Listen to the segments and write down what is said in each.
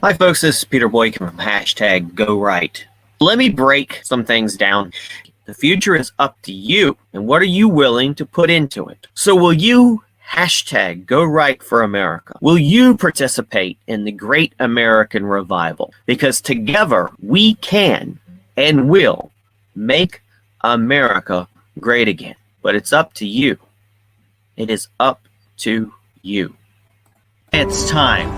Hi folks, this is Peter Boykin from #GoRight. Let me break some things down. The future is up to you, and what are you willing to put into it? So will you #GoRight for America? Will you participate in the great American revival? Because together we can and will make America great again. But it's up to you. It is up to you. It's time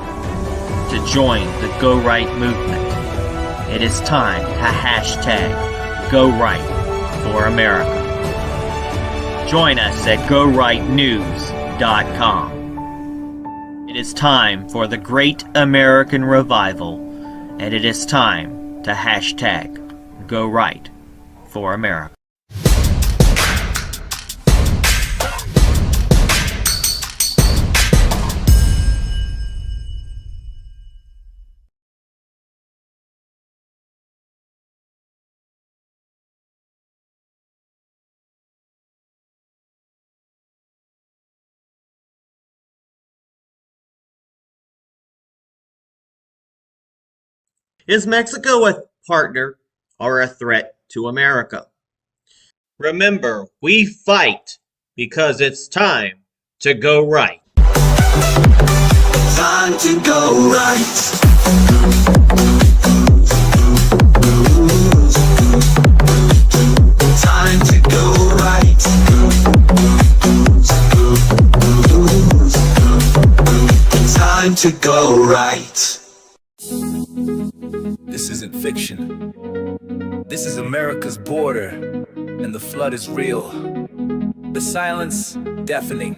to join the Go Right movement. It is time to #GoRight for America. Join us at GoRightNews.com. It is time for the great American revival, and it is time to #GoRight for America. Is Mexico a partner or a threat to America? Remember, we fight because it's time to go right. Time to go right. Time to go right. Time to go right. This isn't fiction. This is America's border, and the flood is real. The silence, deafening.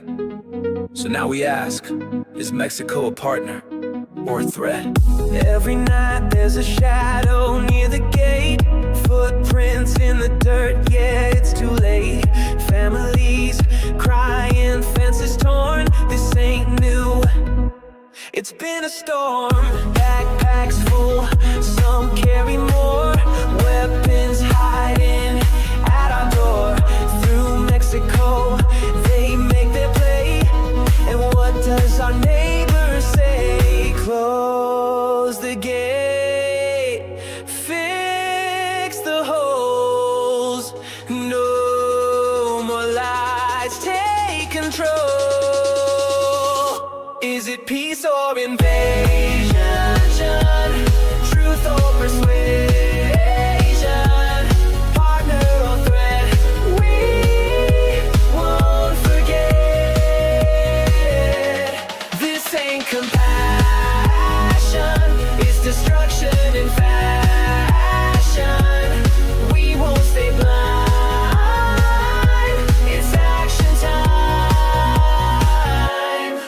So now we ask, is Mexico a partner or a threat? Every night there's a shadow near the gate. Footprints in the dirt, yeah, it's too late. Families crying, fences torn, this ain't new. It's been a storm, backpacks full, some carry more, weapons hiding at our door. Through Mexico, they make their play, and what does our neighbor say? Close the gate, fix the holes, no more lies, take control. Is it peace or invasion? Truth or persuasion? Partner or threat? We won't forget. This ain't compassion, it's destruction in fashion. We won't stay blind, it's action time.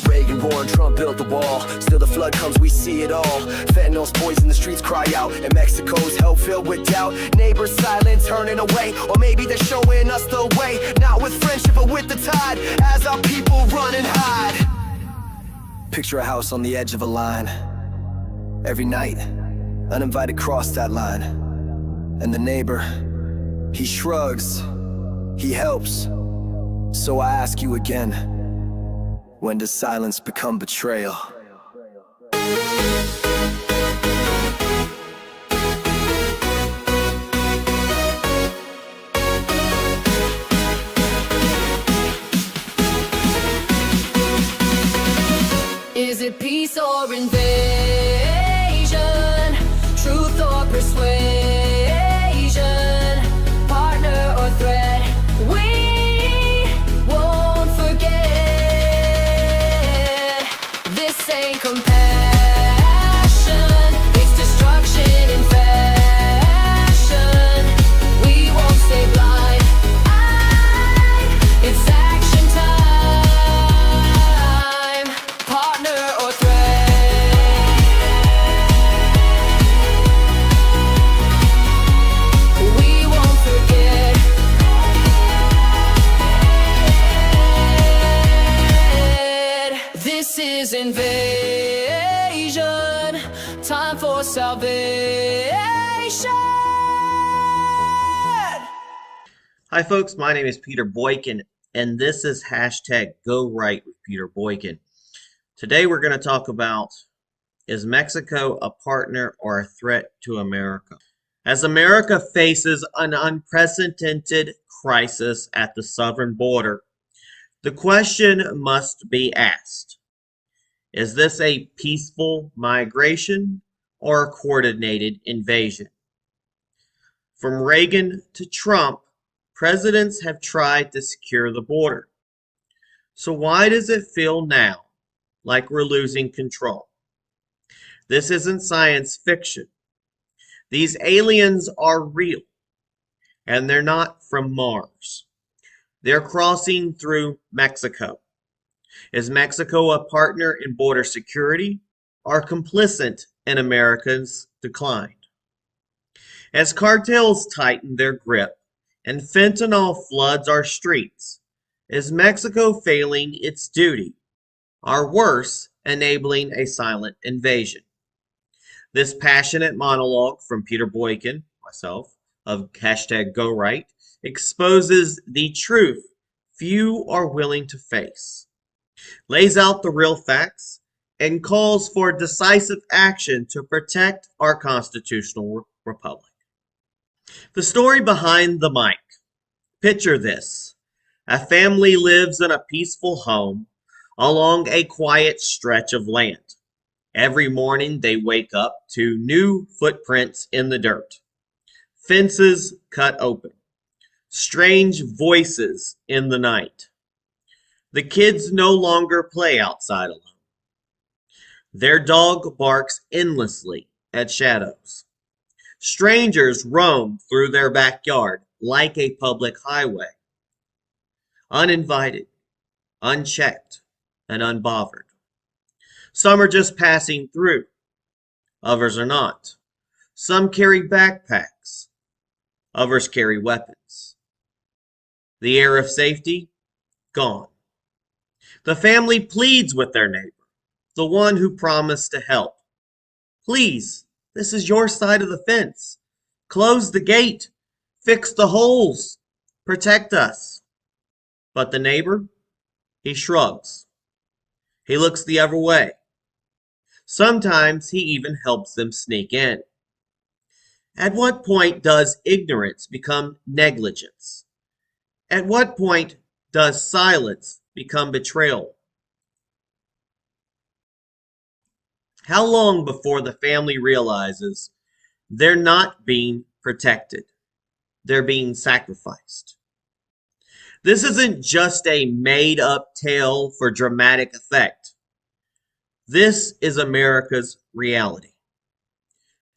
Reagan, Warren, Trump built the wall. Still the flood comes, we see it all. Fentanyl's poison, the streets cry out, and Mexico's hell filled with doubt. Neighbors silent, turning away, or maybe they're showing us the way. Not with friendship, but with the tide, as our people run and hide. Picture a house on the edge of a line. Every night, uninvited cross that line. And the neighbor, he shrugs, he helps. So I ask you again, when does silence become betrayal? Is it peace or invasion? Truth or persuasion? Partner or threat? We won't forget. This ain't compassion, it's destruction in fashion. We won't stay blind, it's action time. Partner or threat? We won't forget. This is invasion, time for salvation. Hi folks, my name is Peter Boykin, and this is #GoRight with Peter Boykin. Today we're going to talk about Is Mexico a partner or a threat to America? As America faces an unprecedented crisis at the southern border, the question must be asked. Is this a peaceful migration or a coordinated invasion? From Reagan to Trump, presidents have tried to secure the border. So why does it feel now like we're losing control? This isn't science fiction. These aliens are real, and they're not from Mars. They're crossing through Mexico. Is Mexico a partner in border security or complicit in America's decline? As cartels tighten their grip and fentanyl floods our streets, is Mexico failing its duty, or worse, enabling a silent invasion? This passionate monologue from Peter Boykin, myself, of #GoRight, exposes the truth few are willing to face, lays out the real facts, and calls for decisive action to protect our constitutional republic. The story behind the mic. Picture this. A family lives in a peaceful home along a quiet stretch of land. Every morning they wake up to new footprints in the dirt. Fences cut open. Strange voices in the night. The kids no longer play outside alone. Their dog barks endlessly at shadows. Strangers roam through their backyard like a public highway. Uninvited, unchecked, and unbothered. Some are just passing through. Others are not. Some carry backpacks. Others carry weapons. The air of safety, gone. The family pleads with their neighbor, the one who promised to help. Please, this is your side of the fence. Close the gate. Fix the holes. Protect us. But the neighbor, he shrugs. He looks the other way. Sometimes he even helps them sneak in. At what point does ignorance become negligence? At what point does silence become betrayal? How long before the family realizes they're not being protected? They're being sacrificed. This isn't just a made-up tale for dramatic effect. This is America's reality.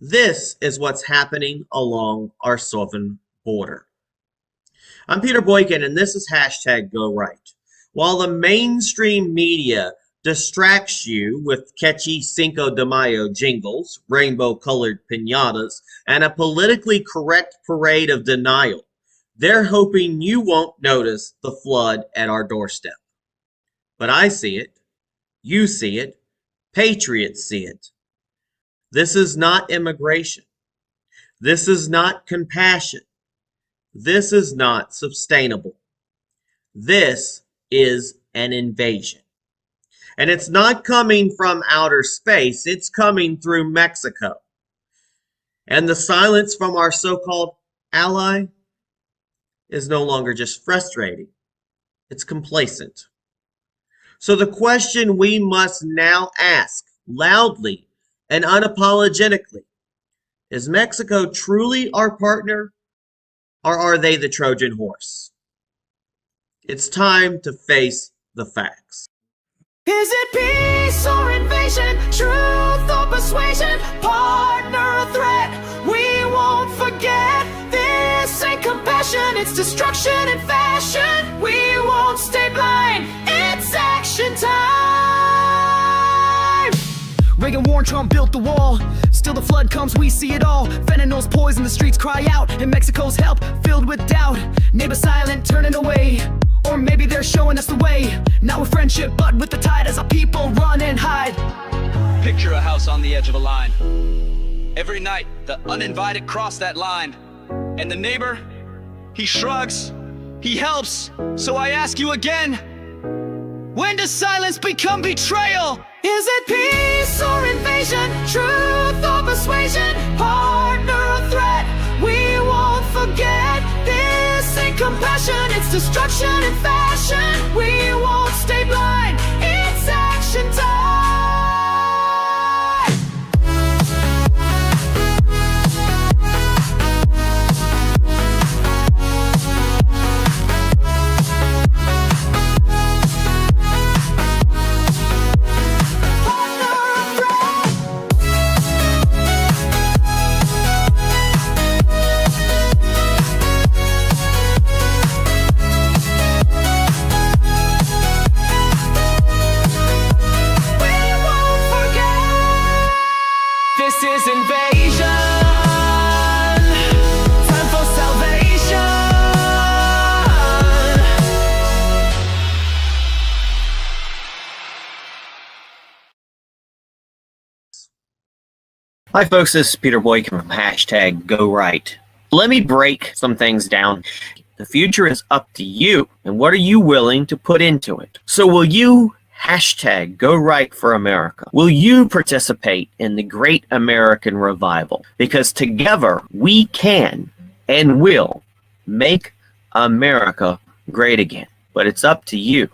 This is what's happening along our southern border. I'm Peter Boykin, and this is #GoRight. While the mainstream media distracts you with catchy Cinco de Mayo jingles, rainbow-colored piñatas, and a politically correct parade of denial, they're hoping you won't notice the flood at our doorstep. But I see it. You see it. Patriots see it. This is not immigration. This is not compassion. This is not sustainable. This is an invasion. And it's not coming from outer space. It's coming through Mexico. And the silence from our so-called ally is no longer just frustrating. It's complacent. So the question we must now ask loudly and unapologetically, is Mexico truly our partner, or are they the Trojan horse? It's time to face the facts. Is it peace or invasion? Truth or persuasion? Partner or threat? We won't forget. This ain't compassion, it's destruction and fashion. We won't stay blind, it's action time. Reagan warned, Trump built the wall. Still the flood comes, we see it all. Fentanyl's poison, the streets cry out. And Mexico's help, filled with doubt. Neighbors silent, turning away. Or maybe they're showing us the way. Not with friendship, but with the tide. As our people run and hide. Picture a house on the edge of a line. Every night, the uninvited cross that line. And the neighbor, he shrugs, he helps. So I ask you again, when does silence become betrayal? Is it peace or invasion? Truth or persuasion? Partner or threat? We won't forget. This ain't compassion, it's destruction in fashion. We won't stay blind, it's action time. This is invasion. Time for salvation. Hi folks, this is Peter Boykin from hashtag Go Right. Let me break some things down. The future is up to you, and what are you willing to put into it? So will you hashtag Go Right for America? Will you participate in the great American revival? Because together we can and will make America great again. But it's up to you.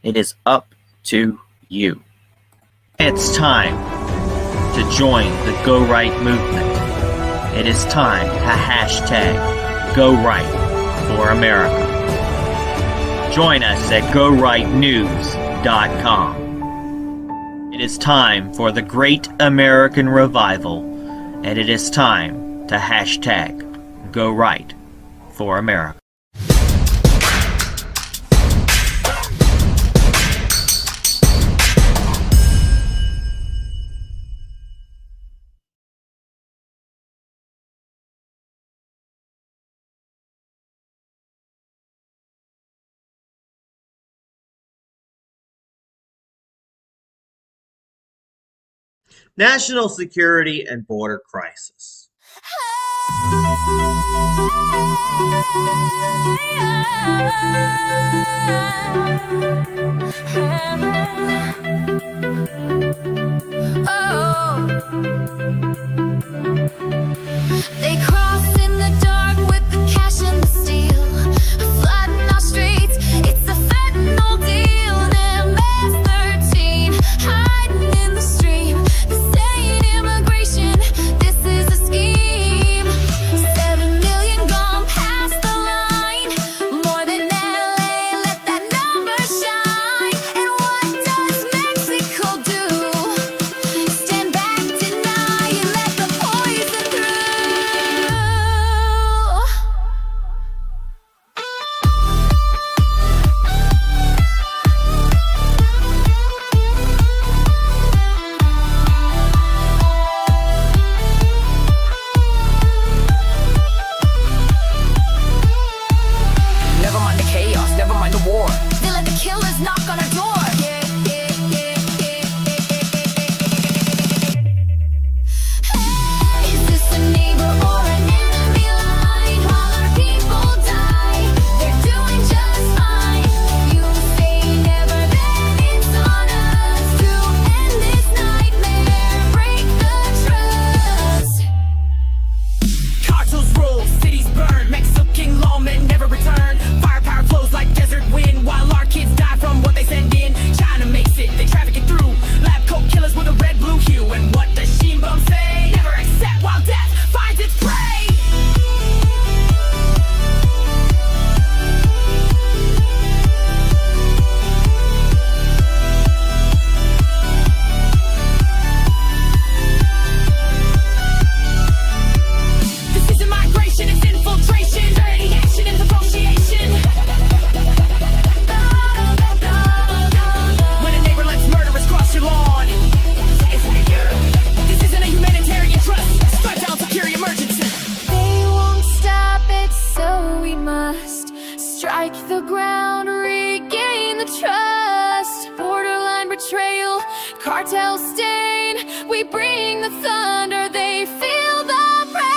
It is up to you. It's time to join the Go Right movement. It is time to hashtag Go Right for America. Join us at GoRightNews.com. It is time for the Great American Revival, and it is time to hashtag Go Right for America. National security and border crisis. They cross in the dark with the cash and the steel, flooding our streets. It's a fentanyl deal. MS-13 hiding in the stream. This ain't immigration, this is a scheme. 7 million gone past the line, more than LA. Let that number shine. And what does Mexico do? Stand back, deny, and let the poison through. Never mind the chaos, never mind the war. They let the killers knock on our door. Is this a neighbor or an enemy line? While our people die, they're doing just fine. You say never, then it's on us to end this nightmare, break the trust. Cartels rule, cities burn, Mexican lawmen never return. Firepower flows like desert wind, while our kids die from what they send in. China makes it, they traffic it through. Lab coat killers with a red blue hue. And what does Sheen Bum say? Never accept while death finds its prey. This isn't migration, it's infiltration. Dirty action and negotiation. When a neighbor lets murderers cross your lawn. This isn't a humanitarian trust. Strike down security emergency. They won't stop it, so we must strike the ground, regain the trust. Borderline betrayal, cartel stain. We bring the thunder, they feel the pain.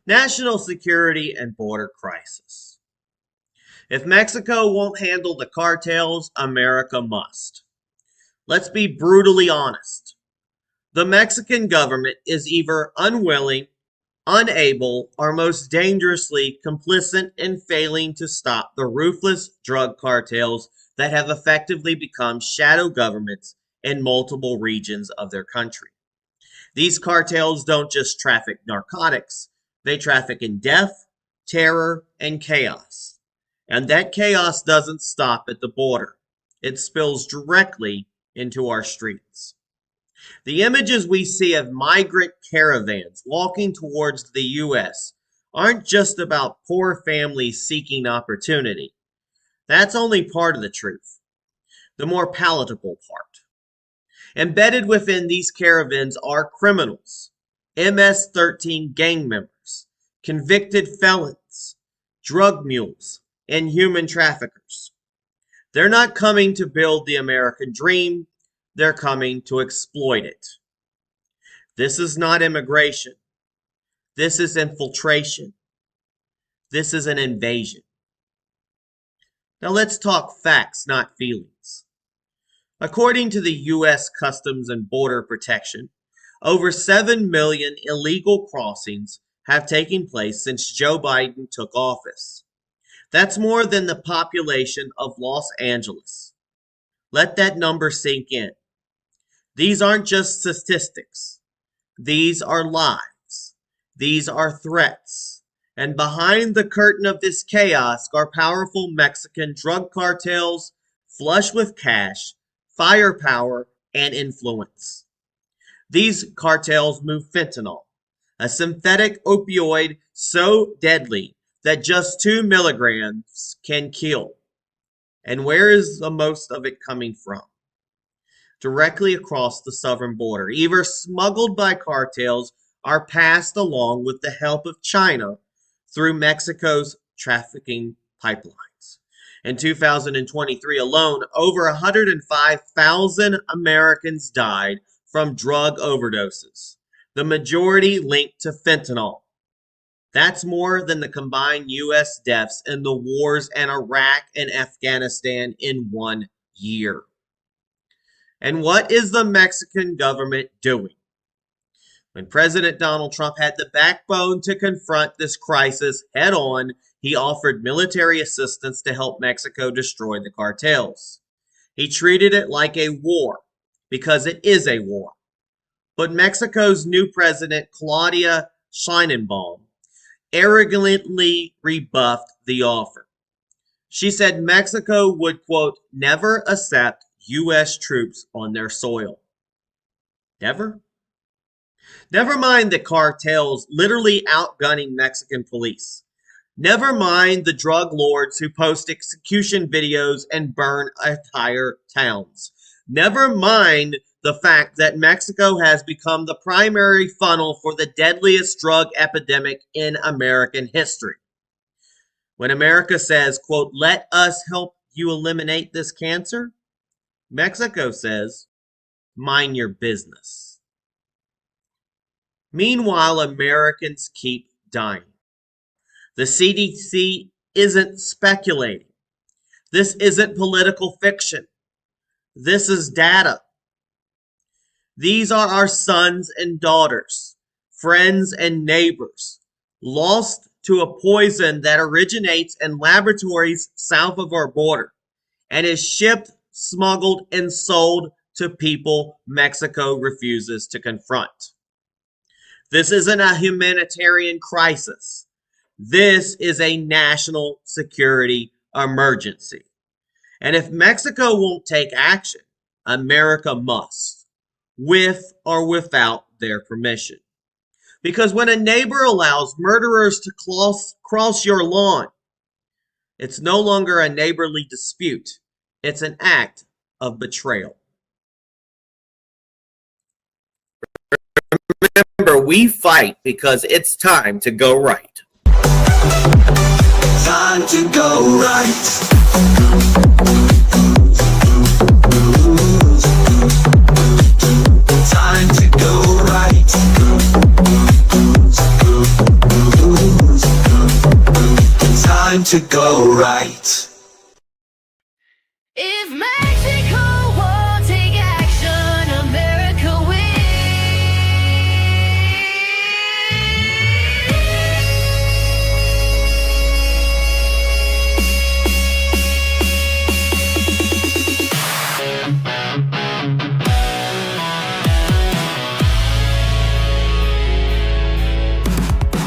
National security and border crisis. If Mexico won't handle the cartels, America must. Let's be brutally honest. The Mexican government is either unwilling, unable, or most dangerously complicit in failing to stop the ruthless drug cartels that have effectively become shadow governments in multiple regions of their country. These cartels don't just traffic narcotics, they traffic in death, terror, and chaos. And that chaos doesn't stop at the border. It spills directly into our streets. The images we see of migrant caravans walking towards the U.S. aren't just about poor families seeking opportunity. That's only part of the truth, the more palatable part. Embedded within these caravans are criminals, MS-13 gang members, convicted felons, drug mules, and human traffickers. They're not coming to build the American dream, they're coming to exploit it. This is not immigration. This is infiltration. This is an invasion. Now let's talk facts, not feelings. According to the U.S. Customs and Border Protection, over 7 million illegal crossings have taken place since Joe Biden took office. That's more than the population of Los Angeles. Let that number sink in. These aren't just statistics. These are lives. These are threats. And behind the curtain of this chaos are powerful Mexican drug cartels, flush with cash, firepower, and influence. These cartels move fentanyl, a synthetic opioid so deadly that just 2 milligrams can kill. And where is the most of it coming from? Directly across the southern border, either smuggled by cartels or passed along with the help of China through Mexico's trafficking pipelines. In 2023 alone, over 105,000 Americans died from drug overdoses, the majority linked to fentanyl. That's more than the combined U.S. deaths in the wars in Iraq and Afghanistan in 1 year. And what is the Mexican government doing? When President Donald Trump had the backbone to confront this crisis head on, he offered military assistance to help Mexico destroy the cartels. He treated it like a war, because it is a war. But Mexico's new president, Claudia Sheinbaum, arrogantly rebuffed the offer. She said Mexico would, quote, never accept U.S. troops on their soil. Never? Never mind the cartels literally outgunning Mexican police. Never mind the drug lords who post execution videos and burn entire towns. Never mind the fact that Mexico has become the primary funnel for the deadliest drug epidemic in American history. When America says, quote, let us help you eliminate this cancer, Mexico says, mind your business. Meanwhile, Americans keep dying. The CDC isn't speculating. This isn't political fiction. This is data. These are our sons and daughters, friends and neighbors, lost to a poison that originates in laboratories south of our border and is shipped, smuggled, and sold to people Mexico refuses to confront. This isn't a humanitarian crisis. This is a national security emergency. And if Mexico won't take action, America must, with or without their permission. Because when a neighbor allows murderers to cross your lawn, it's no longer a neighborly dispute. It's an act of betrayal. Remember, we fight because it's time to go right. Time to go right. Time to go right. to go right. If Mexico won't take action, America will.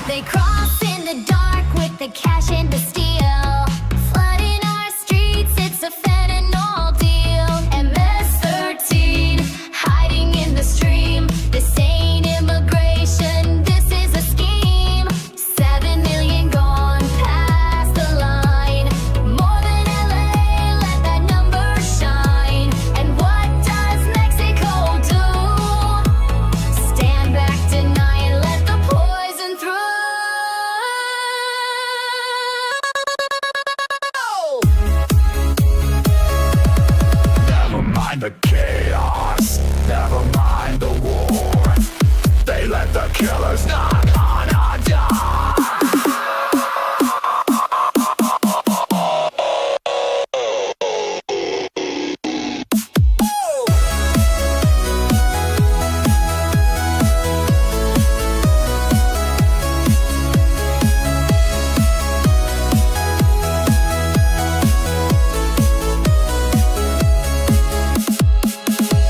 They cross in the dark with the cash and the steel, flooding our streets. It's a fentanyl deal. MS-13 hiding in the stream. This ain't immigration, this is a scheme. 7 million gone past the line. More than LA, let that number shine. And what does Mexico do? Stand back, deny, and let the poison through. Never mind the chaos, never mind the war. They let the killers knock on our door.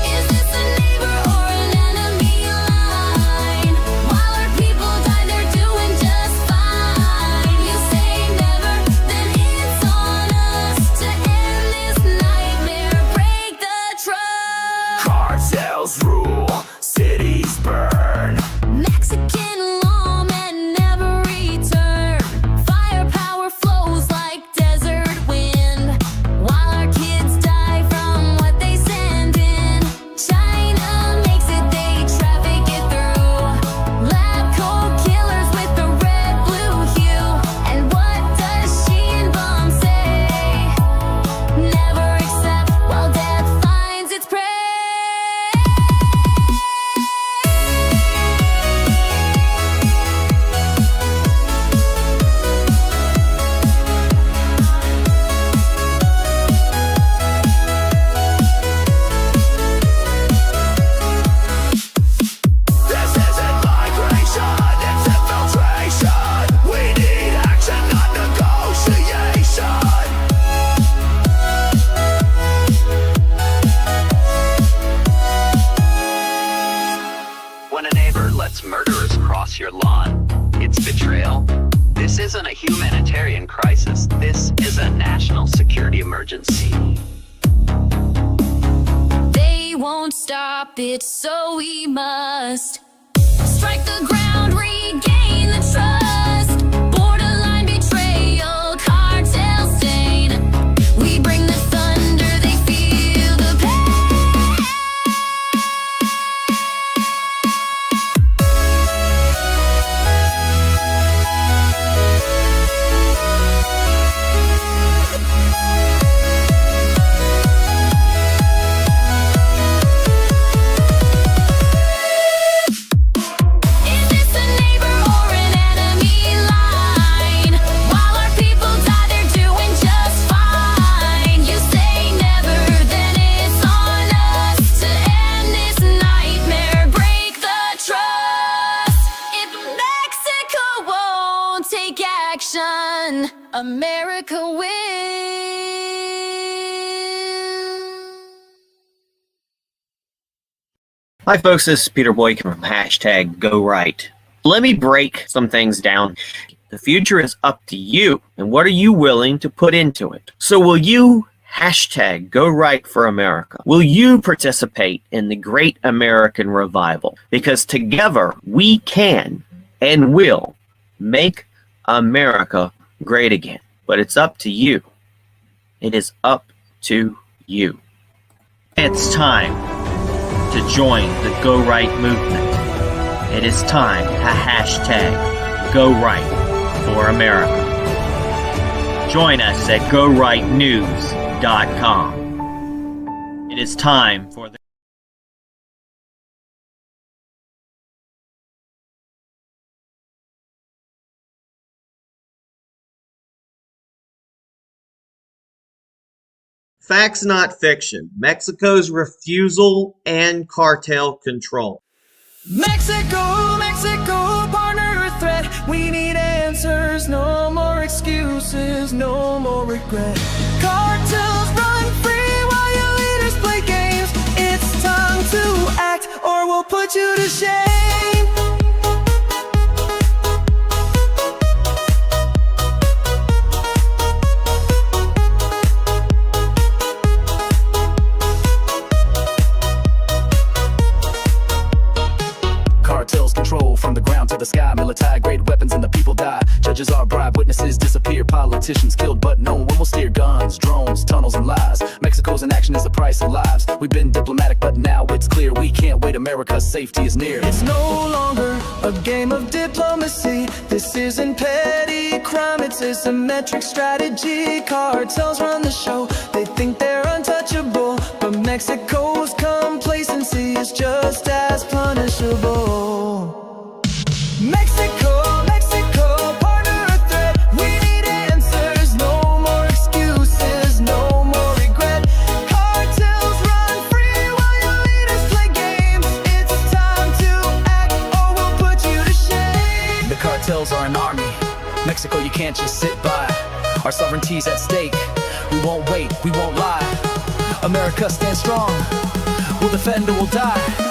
Is this a neighbor or an enemy line? While our people die, they're doing just fine. You say never, then it's on us to end this nightmare, break the trust. Cartels rule, cities burn. Mexican lawmen never return. Firepower flows like desert wind. While our kids die from what they send in. China makes it, they traffic it through. Lab coat killers with the red blue hue. And what does she and bomb say? Never accept while death finds its prey. This isn't migration, it's infiltration. We need action, not negotiation. When a neighbor lets murderers cross your lawn, it's betrayal. This isn't a humanitarian crisis. This is a national security emergency. They won't stop it, so we must strike the ground, regain the trust. Borderline betrayal, cartel stain. We bring the thunder, they feel the pain. Is this a neighbor or an enemy line? While our people die, they're doing just fine. You say never, then it's on us to end this nightmare, break the trust. If Mexico won't take action, America will. Hi folks, this is Peter Boykin from #GoRight. Let me break some things down. The future is up to you, and what are you willing to put into it? So will you #GoRight for America? Will you participate in the great American revival? Because together we can and will make America great again. But it's up to you. It is up to you. It's time to join the Go Right movement. It is time to #GoRight for America. Join us at GoRightNews.com. It is time for the Facts not fiction. Mexico's refusal and cartel control. Mexico, Mexico, partner or threat. We need answers, no more excuses, no more regret. Cartels run free while your leaders play games. It's time to act or we'll put you to shame. Cartels control from the ground to the sky. Military grade weapons and the people die. Judges are bribed, witnesses disappear. Politicians killed, but no one will steer. Guns, drones, tunnels, and lies. Mexico's inaction is the price of lives. We've been diplomatic, but now it's clear we can't wait. America's safety is near. It's no longer a game of diplomacy. This isn't petty crime, it's a symmetric strategy. Cartels run the show, they think they're untouchable, but Mexico's complacency is just as punishable. Mexico, Mexico, partner or threat. We need answers, no more excuses, no more regret. Cartels run free while your leaders play games. It's time to act or we'll put you to shame. The cartels are an army. Mexico, you can't just sit by. Our sovereignty's at stake. We won't wait, we won't lie. America stands strong. We'll defend or we'll die.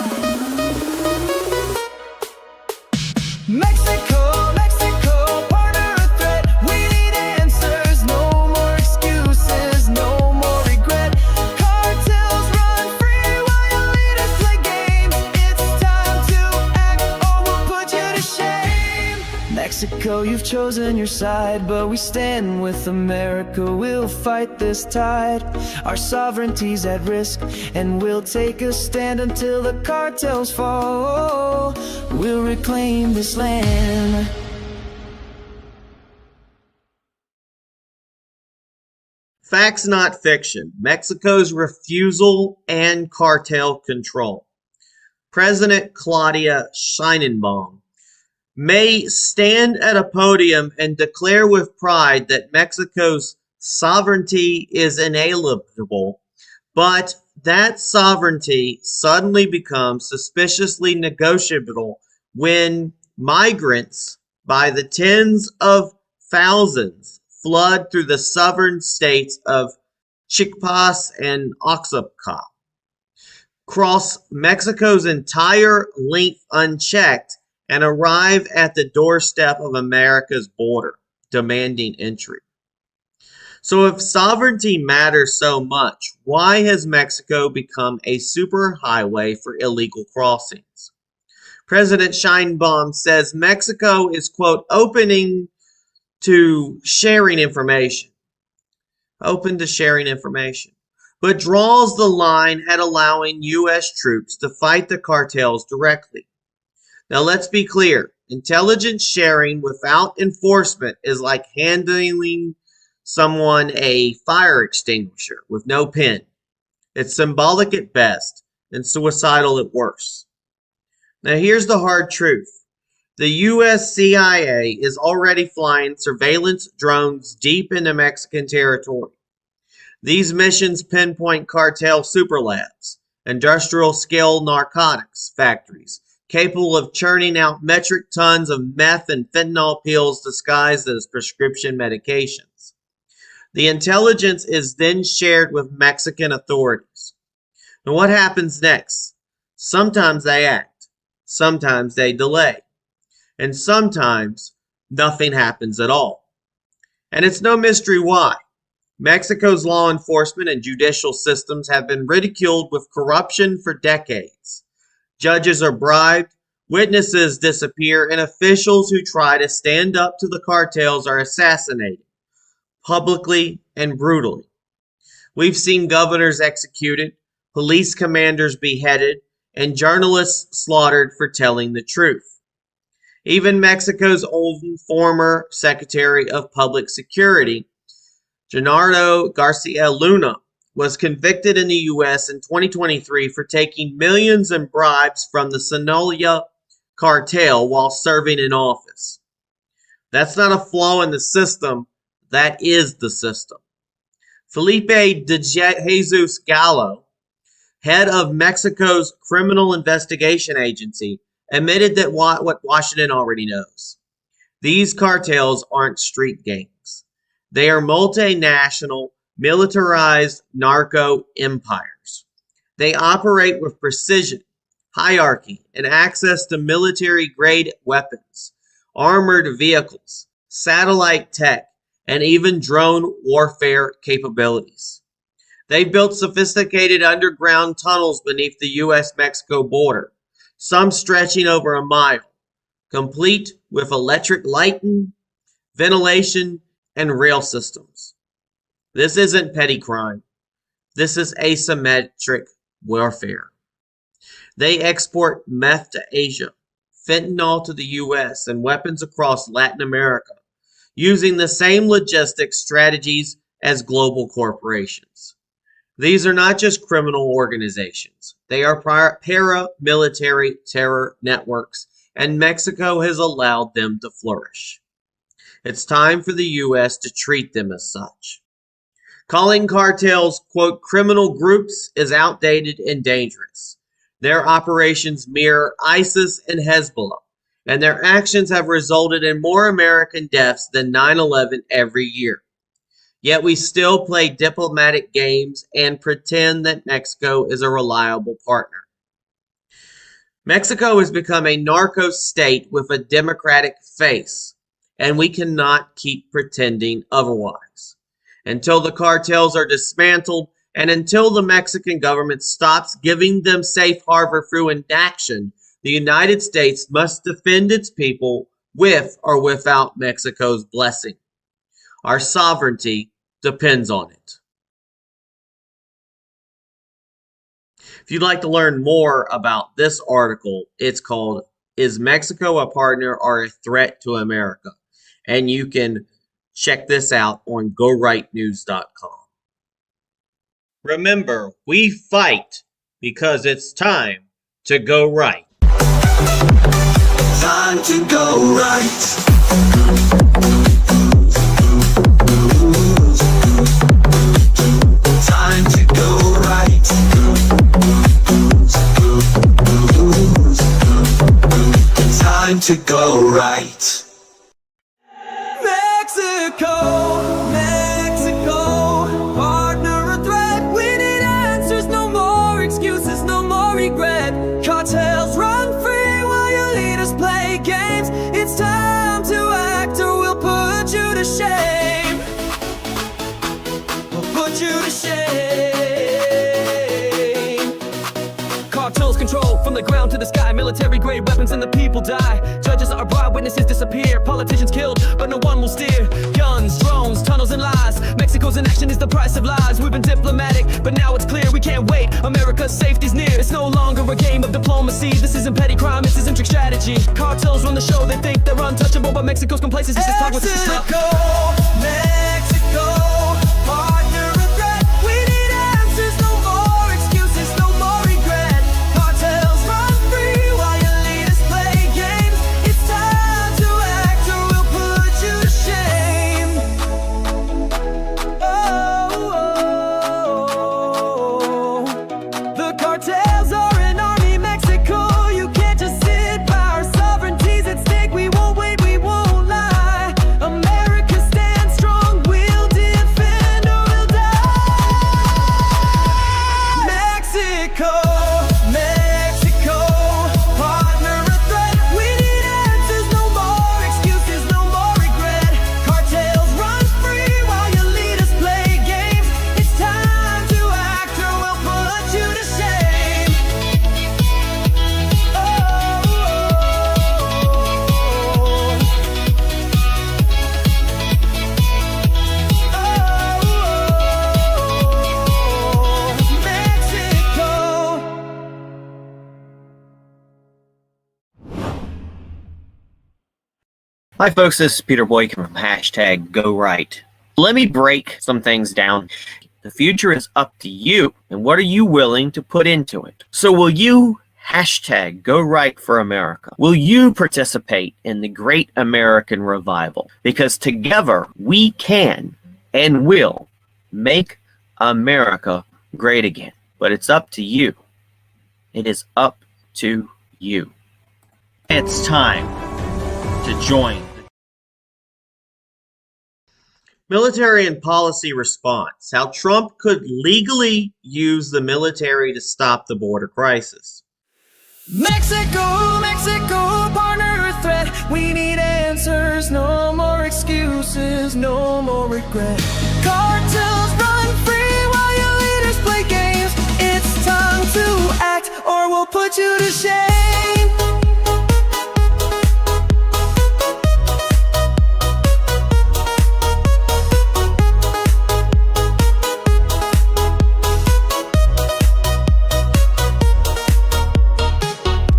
Mexico, Mexico, partner or threat. We need answers, no more excuses, no more regret. Cartels run free while your leaders play games. It's time to act or we'll put you to shame. Mexico, you've chosen your side, but we stand with America. We'll fight this tide. Our sovereignty's at risk, and we'll take a stand until the cartels fall. We'll reclaim this land. Facts not fiction. Mexico's refusal and cartel control. President Claudia Sheinbaum may stand at a podium and declare with pride that Mexico's sovereignty is inalienable, but that sovereignty suddenly becomes suspiciously negotiable when migrants by the tens of thousands flood through the southern states of Chiapas and Oaxaca, cross Mexico's entire length unchecked, and arrive at the doorstep of America's border, demanding entry. So if sovereignty matters so much, why has Mexico become a superhighway for illegal crossings? President Sheinbaum says Mexico is, quote, open to sharing information, but draws the line at allowing U.S. troops to fight the cartels directly. Now let's be clear, intelligence sharing without enforcement is like handing someone a fire extinguisher with no pin. It's symbolic at best and suicidal at worst. Now here's the hard truth. The U.S. CIA is already flying surveillance drones deep into Mexican territory. These missions pinpoint cartel superlabs, industrial-scale narcotics factories, capable of churning out metric tons of meth and fentanyl pills disguised as prescription medications. The intelligence is then shared with Mexican authorities. Now what happens next? Sometimes they act, sometimes they delay, and sometimes nothing happens at all. And it's no mystery why. Mexico's law enforcement and judicial systems have been ridiculed with corruption for decades. Judges are bribed, witnesses disappear, and officials who try to stand up to the cartels are assassinated, publicly and brutally. We've seen governors executed, police commanders beheaded, and journalists slaughtered for telling the truth. Even Mexico's own former Secretary of Public Security, Genaro Garcia Luna, was convicted in the U.S. in 2023 for taking millions in bribes from the Sinaloa cartel while serving in office. That's not a flaw in the system. That is the system. Felipe de Jesus Gallo, head of Mexico's Criminal Investigation Agency, admitted that what Washington already knows. These cartels aren't street gangs. They are multinational, militarized narco empires. They operate with precision, hierarchy, and access to military-grade weapons, armored vehicles, satellite tech, and even drone warfare capabilities. They built sophisticated underground tunnels beneath the U.S.-Mexico border, some stretching over a mile, complete with electric lighting, ventilation, and rail systems. This isn't petty crime. This is asymmetric warfare. They export meth to Asia, fentanyl to the U.S., and weapons across Latin America, using the same logistics strategies as global corporations. These are not just criminal organizations. They are paramilitary terror networks, and Mexico has allowed them to flourish. It's time for the U.S. to treat them as such. Calling cartels, quote, criminal groups is outdated and dangerous. Their operations mirror ISIS and Hezbollah, and their actions have resulted in more American deaths than 9/11 every year. Yet we still play diplomatic games and pretend that Mexico is a reliable partner. Mexico has become a narco state with a democratic face, and we cannot keep pretending otherwise. Until the cartels are dismantled and until the Mexican government stops giving them safe harbor through inaction, the United States must defend its people with or without Mexico's blessing. Our sovereignty depends on it. If you'd like to learn more about this article, it's called Is Mexico a Partner or a Threat to America? And you can check this out on GoRightNews.com. Remember, we fight because it's time to go right. Time to go right. Time to go right. Time to go right. Mexico, Mexico, partner or threat. We need answers, no more excuses, no more regret. Cartels run free while your leaders play games. It's time to act or we'll put you to shame. We'll put you to shame. Cartels control from the ground to the sky. Military grade weapons and the people die. Judges are bribed, witnesses disappear. Politicians killed, but no one will steer. Guns, drones, tunnels and lies. Mexico's inaction is the price of lies. We've been diplomatic, but now it's clear we can't wait. America's safety's near. It's no longer a game of diplomacy. This isn't petty crime, it's eccentric strategy. Cartels run the show, they think they're untouchable, but Mexico's complacency is talk with Mexico, Mexico, partner or threat. We need answers, no more excuses, no more regret. Cartels run free while your leaders play games. It's time to act or we'll put you to shame. Oh, the cartels are an army, Mexico. You can't just sit by. Our sovereignty's at stake. We won't wait, we won't lie. America stands strong. We'll defend or we'll die. Mexico, Mexico, partner or threat. We need answers, no more excuses, no more regret. Cartels run free while your leaders play games. It's time to act or we'll put you to shame. Mexico. Hi folks, this is Peter Boykin from #GoRight. Let me break some things down. The future is up to you, and what are you willing to put into it? So will you #GoRight for America? Will you participate in the great American revival? Because together we can and will make America great again. But it's up to you. It is up to you. It's time to join. Military and policy response. How Trump could legally use the military to stop the border crisis. Mexico, Mexico, partner or threat. We need answers, no more excuses, no more regret. Cartels run free while your leaders play games. It's time to act or we'll put you to shame.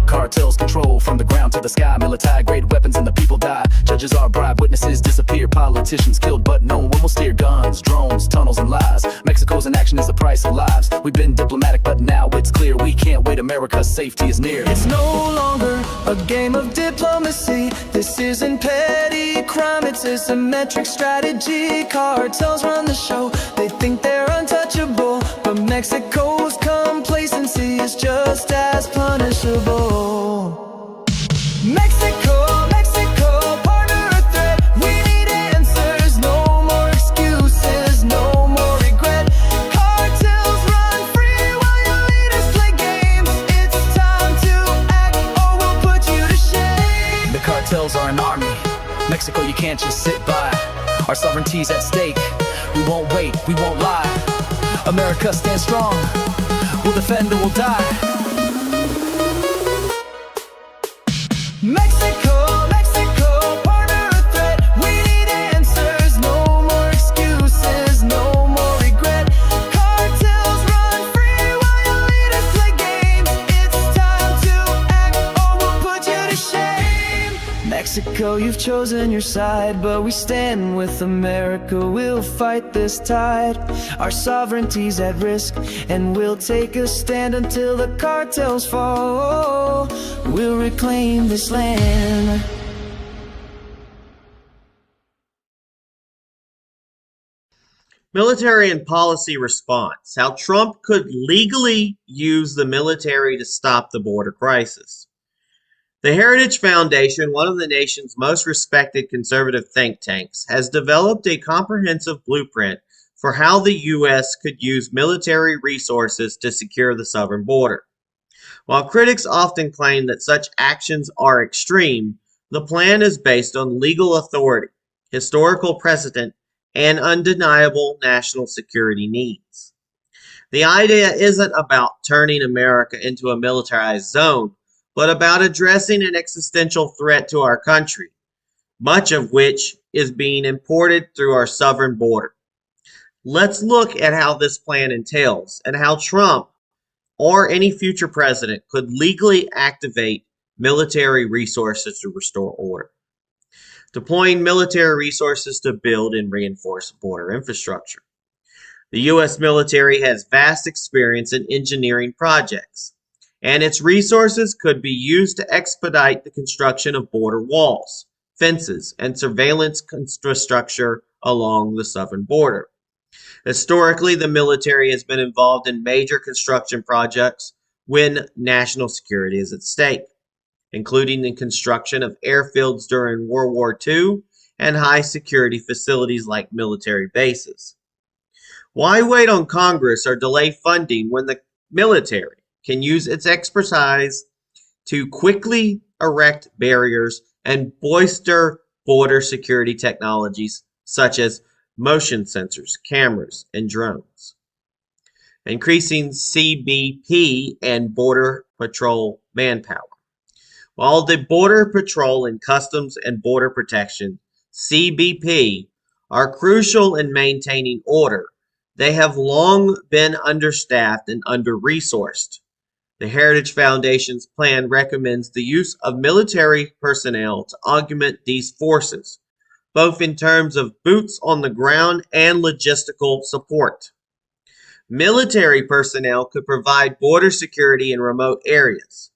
Cartels control from the ground to the sky. Military grade weapons and the people die. Judges are bribed, witnesses disappear. Politicians killed, but no one will steer. Guns, drones, tunnels, and lies. Mexico's inaction is the price of lives. We've been diplomatic, but now it's clear we can't wait. America's safety is near. It's no longer a game of diplomacy. This isn't petty crime, it's a symmetric strategy. Cartels run the show, they think they're untouchable, but Mexico's complacency is just as punishable. Mexico, Mexico, partner or threat. We need answers, no more excuses, no more regret. Cartels run free while your leaders play games. It's time to act or we'll put you to shame. The cartels are an army. Mexico, you can't just sit by. Our sovereignty's at stake. We won't wait, we won't lie. America stands strong. We'll defend or we'll die. Mexico, Mexico, partner or threat. We need answers, no more excuses, no more regret. Cartels run free while your leaders play games. It's time to act or we'll put you to shame. Mexico, you've chosen your side, but we stand with America. We'll fight this tide. Our sovereignty's at risk, and we'll take a stand until the cartels fall. We'll reclaim this land. Military and policy response. How Trump could legally use the military to stop the border crisis. The Heritage Foundation, one of the nation's most respected conservative think tanks, has developed a comprehensive blueprint for how the U.S. could use military resources to secure the southern border. While critics often claim that such actions are extreme, the plan is based on legal authority, historical precedent, and undeniable national security needs. The idea isn't about turning America into a militarized zone, but about addressing an existential threat to our country, much of which is being imported through our southern border. Let's look at how this plan entails and how Trump or any future president could legally activate military resources to restore order. Deploying military resources to build and reinforce border infrastructure. The U.S. military has vast experience in engineering projects, and its resources could be used to expedite the construction of border walls, fences, and surveillance infrastructure along the southern border. Historically, the military has been involved in major construction projects when national security is at stake, including the construction of airfields during World War II and high-security facilities like military bases. Why wait on Congress or delay funding when the military can use its expertise to quickly erect barriers and bolster border security technologies such as motion sensors, cameras, and drones? Increasing CBP and Border Patrol manpower. While the Border Patrol and Customs and Border Protection, CBP, are crucial in maintaining order, they have long been understaffed and under-resourced. The Heritage Foundation's plan recommends the use of military personnel to augment these forces, both in terms of boots on the ground and logistical support. Military personnel could provide border security in remote areas,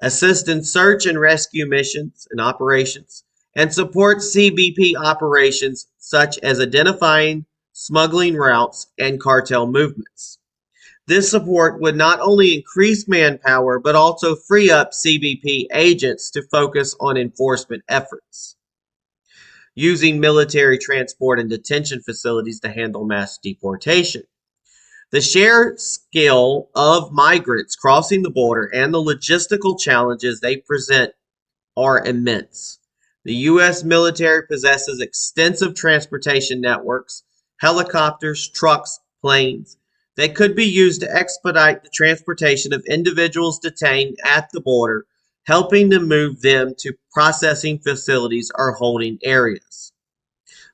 assist in search and rescue missions and operations, and support CBP operations such as identifying smuggling routes, and cartel movements. This support would not only increase manpower, but also free up CBP agents to focus on enforcement efforts, using military transport and detention facilities to handle mass deportation. The sheer skill of migrants crossing the border and the logistical challenges they present are immense. The U.S. military possesses extensive transportation networks, helicopters, trucks, planes, that could be used to expedite the transportation of individuals detained at the border, helping to move them to processing facilities or holding areas.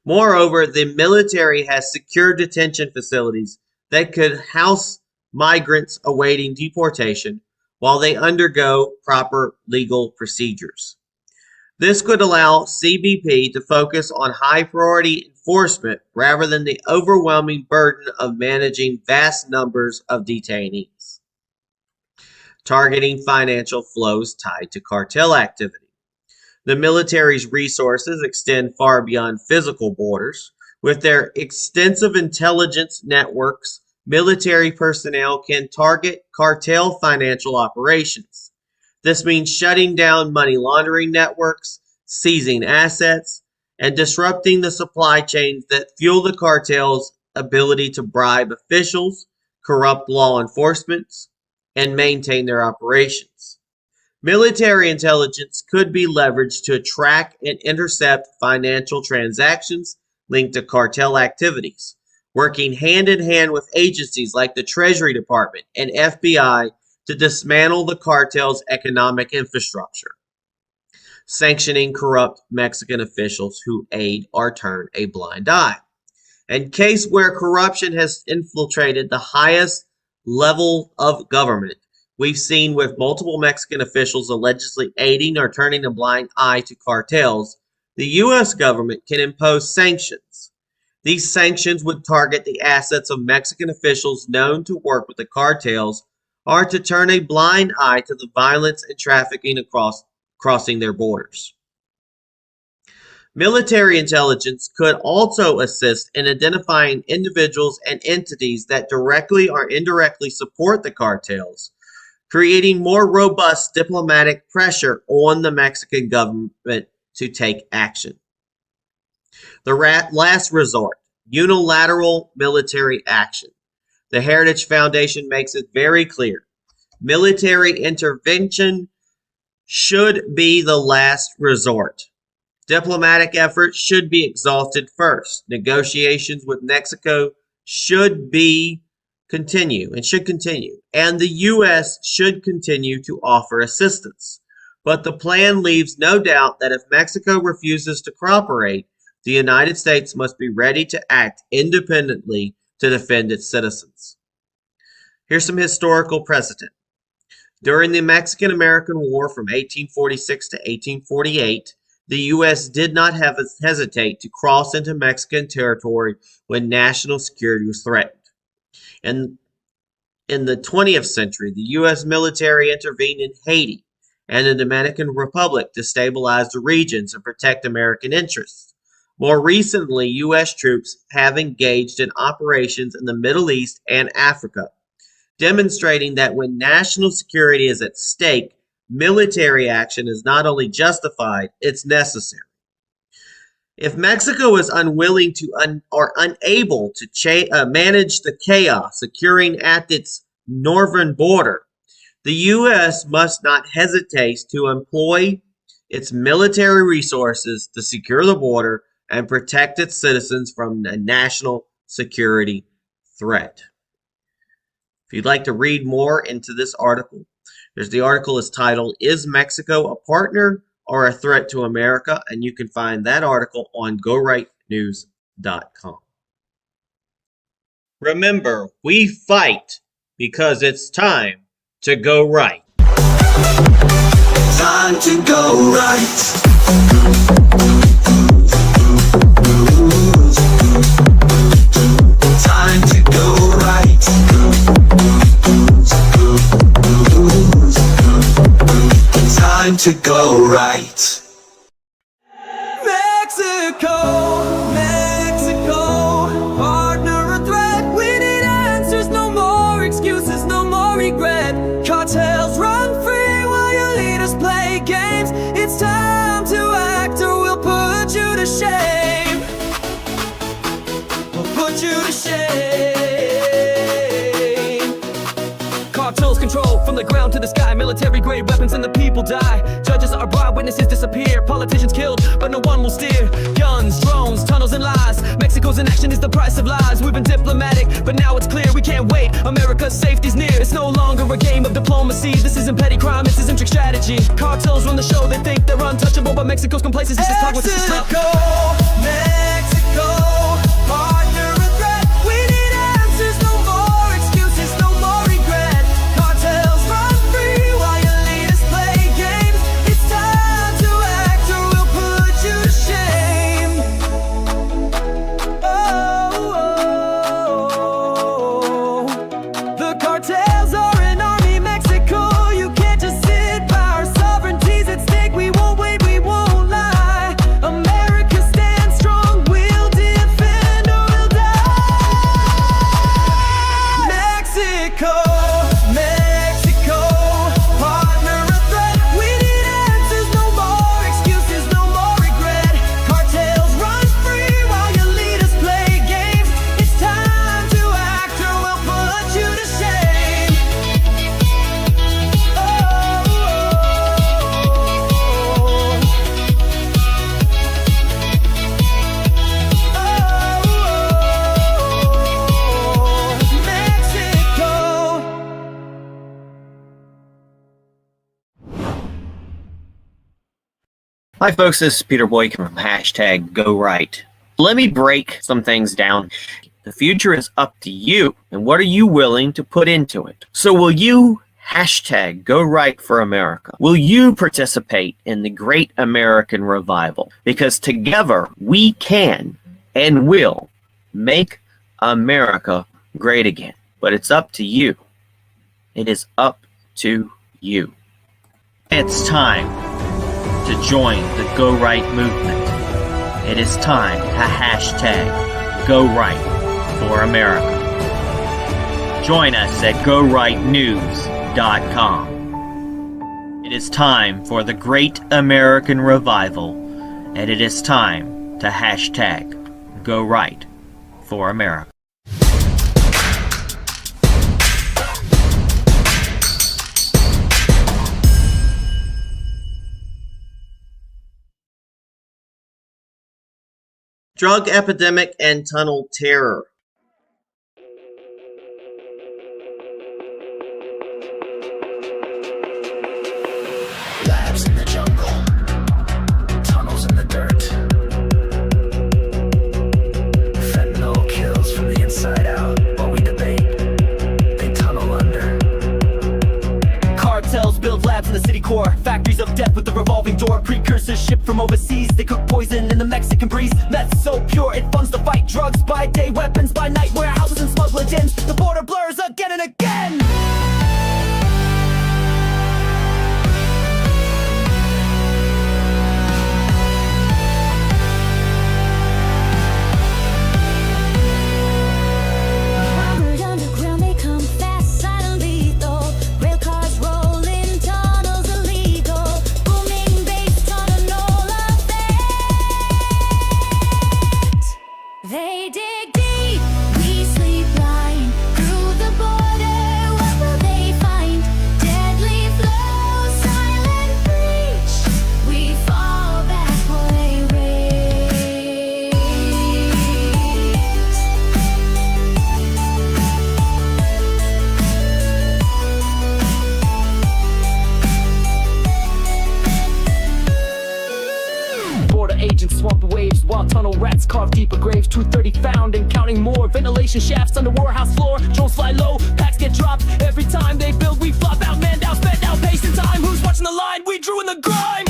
Moreover, the military has secure detention facilities that could house migrants awaiting deportation while they undergo proper legal procedures. This could allow CBP to focus on high-priority enforcement rather than the overwhelming burden of managing vast numbers of detainees. Targeting financial flows tied to cartel activity. The military's resources extend far beyond physical borders. With their extensive intelligence networks, military personnel can target cartel financial operations. This means shutting down money laundering networks, seizing assets, and disrupting the supply chains that fuel the cartel's ability to bribe officials, corrupt law enforcement, and maintain their operations. Military intelligence could be leveraged to track and intercept financial transactions linked to cartel activities, working hand in hand with agencies like the Treasury Department and FBI to dismantle the cartel's economic infrastructure, sanctioning corrupt Mexican officials who aid or turn a blind eye. In case where corruption has infiltrated the highest level of government, we've seen with multiple Mexican officials allegedly aiding or turning a blind eye to cartels, the U.S. government can impose sanctions. These sanctions would target the assets of Mexican officials known to work with the cartels or to turn a blind eye to the violence and trafficking crossing their borders. Military intelligence could also assist in identifying individuals and entities that directly or indirectly support the cartels, creating more robust diplomatic pressure on the Mexican government to take action. The last resort, unilateral military action. The Heritage Foundation makes it very clear. Military intervention should be the last resort. Diplomatic efforts should be exhausted first. Negotiations with Mexico should continue. And the U.S. should continue to offer assistance. But the plan leaves no doubt that if Mexico refuses to cooperate, the United States must be ready to act independently to defend its citizens. Here's some historical precedent. During the Mexican-American War from 1846 to 1848, the U.S. did not hesitate to cross into Mexican territory when national security was threatened. And in the 20th century, the U.S. military intervened in Haiti and the Dominican Republic to stabilize the regions and protect American interests. More recently, U.S. troops have engaged in operations in the Middle East and Africa, demonstrating that when national security is at stake, military action is not only justified, it's necessary. If Mexico is unwilling to or unable to manage the chaos occurring at its northern border, the U.S. must not hesitate to employ its military resources to secure the border and protect its citizens from a national security threat. If you'd like to read more into this article, the article is titled, "Is Mexico a Partner or a Threat to America?" And you can find that article on GoRightNews.com. Remember, we fight because it's time to go right. Time to go right. Time to go right. Time to go right. Mexico, Mexico, part the ground to the sky, military grade weapons and the people die. Judges are bribed, witnesses disappear, politicians killed, but no one will steer. Guns, drones, tunnels and lies. Mexico's inaction is the price of lies. We've been diplomatic, but now it's clear we can't wait. America's safety's near. It's no longer a game of diplomacy. This isn't petty crime, this isn't trick strategy. Cartels run the show, they think they're untouchable, but Mexico's complacency is talk with Mexico, Mexico, partner of threat. We need answers, no more excuses, no more regret. Cartels run free while your leaders play games. It's time to act or we'll put you to shame. Oh, the cartels are an army, Mexico. You can't just sit by. Our sovereignty's at stake. We won't wait, we won't lie. America stands strong, we'll defend or we'll die. Mexico, Mexico, partner of threat. We need answers, no more excuses, no more regret. Cartels run free while your leaders play games. It's time to act or we'll put you to shame. Mexico. Hi folks, this is Peter Boykin from hashtag Go Right. Let me break some things down. The future is up to you, and what are you willing to put into it? So will you hashtag Go Right for America? Will you participate in the great American revival? Because together we can and will make America great again. But it's up to you. It is up to you. It's time to join the Go Right movement. It is time to hashtag Go Right for America. Join us at GoRightNews.com. It is time for the great American revival, and it is time to hashtag Go Right for America. Drug epidemic and tunnel terror. Labs in the jungle, tunnels in the dirt. Fentanyl kills from the inside out. While we debate, they tunnel under. Cartels build labs in the city core, factories of death with the revolving door. Precursors shipped from overseas, they cook poison in the Mexican breeze. Meth so pure it funds to fight drugs by day, weapons by night, warehouses and smuggler dens. The border blurs again and again. Armored underground, they come fast, silent lethal. Rail cars rolling, tunnels illegal. Booming bass, tunnel effect. They dig deep, we sleep blind. Through the border, what will they find? Deadly flow, silent breach. We fall back for a race. Border agents swamp the waves while tunnel rats carve deeper graves. 230 found and counting more. Ventilation shafts under warehouse floor. Drones fly low, packs get dropped. Every time they build, we flop out. Man down, sped out, pace in time. Who's watching the line? We drew in the grime.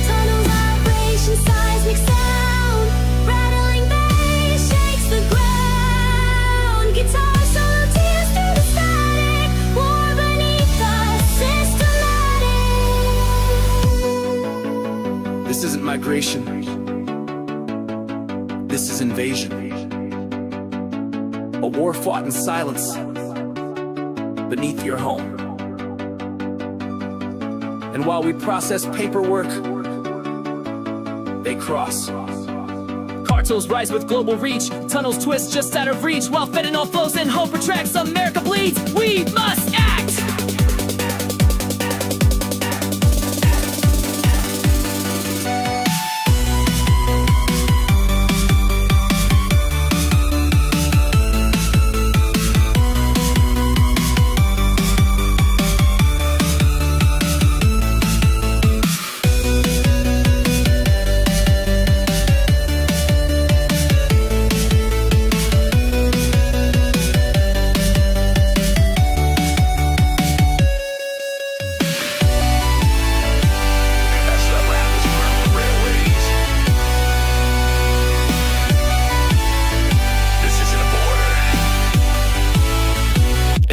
Tunnel vibration, seismic sound. Rattling bass shakes the ground. Guitar solo tears through the static. War beneath us, systematic. This isn't migration. This is invasion. A war fought in silence beneath your home. And while we process paperwork, they cross. Cartels rise with global reach, tunnels twist just out of reach, while fentanyl flows and hope retracts, America bleeds, we must act!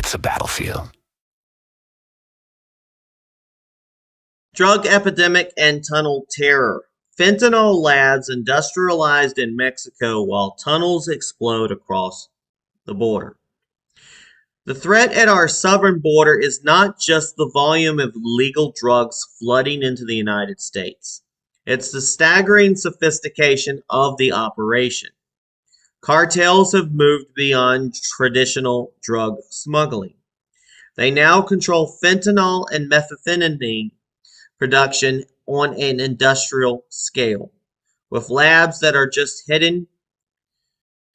It's a battlefield. Drug epidemic and tunnel terror. Fentanyl labs industrialized in Mexico while tunnels explode across the border. The threat at our southern border is not just the volume of illegal drugs flooding into the United States. It's the staggering sophistication of the operation. Cartels have moved beyond traditional drug smuggling. They now control fentanyl and methamphetamine production on an industrial scale, with labs that are just hidden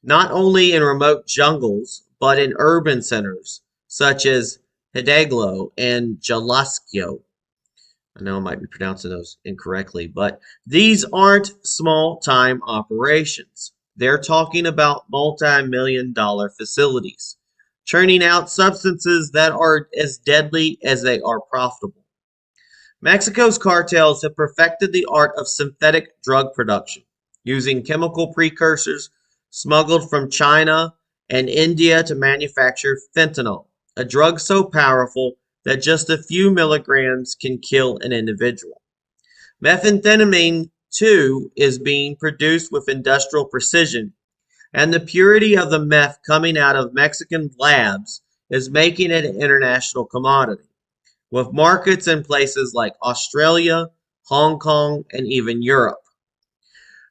not only in remote jungles, but in urban centers such as Hidalgo and Jalisco. I know I might be pronouncing those incorrectly, but these aren't small-time operations. They're talking about multi-million-dollar facilities, churning out substances that are as deadly as they are profitable. Mexico's cartels have perfected the art of synthetic drug production, using chemical precursors smuggled from China and India to manufacture fentanyl, a drug so powerful that just a few milligrams can kill an individual. Methamphetamine, too, is being produced with industrial precision, and the purity of the meth coming out of Mexican labs is making it an international commodity, with markets in places like Australia, Hong Kong, and even Europe.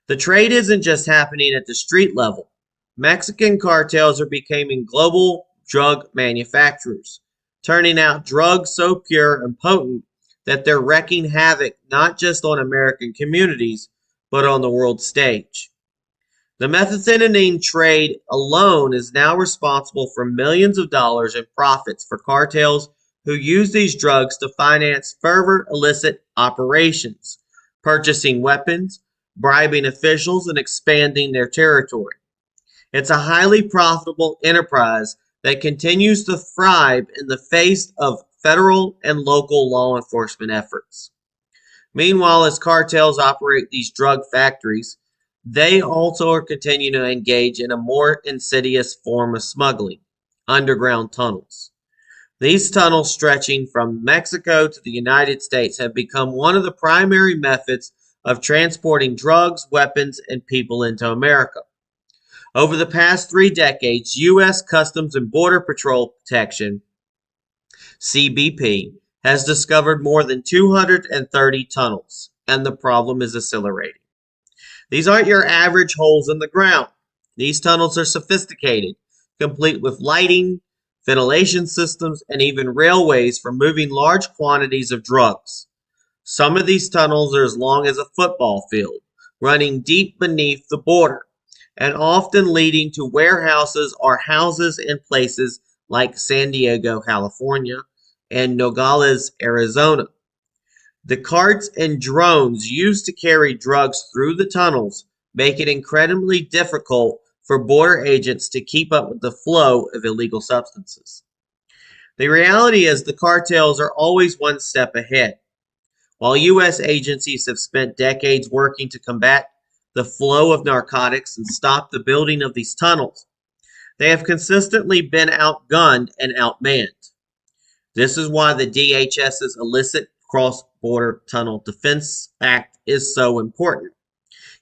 The trade isn't just happening at the street level. Mexican cartels are becoming global drug manufacturers, turning out drugs so pure and potent that they're wreaking havoc not just on American communities, but on the world stage. The methamphetamine trade alone is now responsible for millions of dollars in profits for cartels who use these drugs to finance further illicit operations, purchasing weapons, bribing officials, and expanding their territory. It's a highly profitable enterprise that continues to thrive in the face of federal and local law enforcement efforts. Meanwhile, as cartels operate these drug factories, they also are continuing to engage in a more insidious form of smuggling, underground tunnels. These tunnels stretching from Mexico to the United States have become one of the primary methods of transporting drugs, weapons, and people into America. Over the past 3 decades, U.S. Customs and Border Patrol Protection, CBP, has discovered more than 230 tunnels, and the problem is accelerating. These aren't your average holes in the ground. These tunnels are sophisticated, complete with lighting, ventilation systems, and even railways for moving large quantities of drugs. Some of these tunnels are as long as a football field, running deep beneath the border, and often leading to warehouses or houses in places like San Diego, California, and Nogales, Arizona. The carts and drones used to carry drugs through the tunnels make it incredibly difficult for border agents to keep up with the flow of illegal substances. The reality is the cartels are always one step ahead. While U.S. agencies have spent decades working to combat the flow of narcotics and stop the building of these tunnels, they have consistently been outgunned and outmanned. This is why the DHS's Illicit Cross-Border Tunnel Defense Act is so important.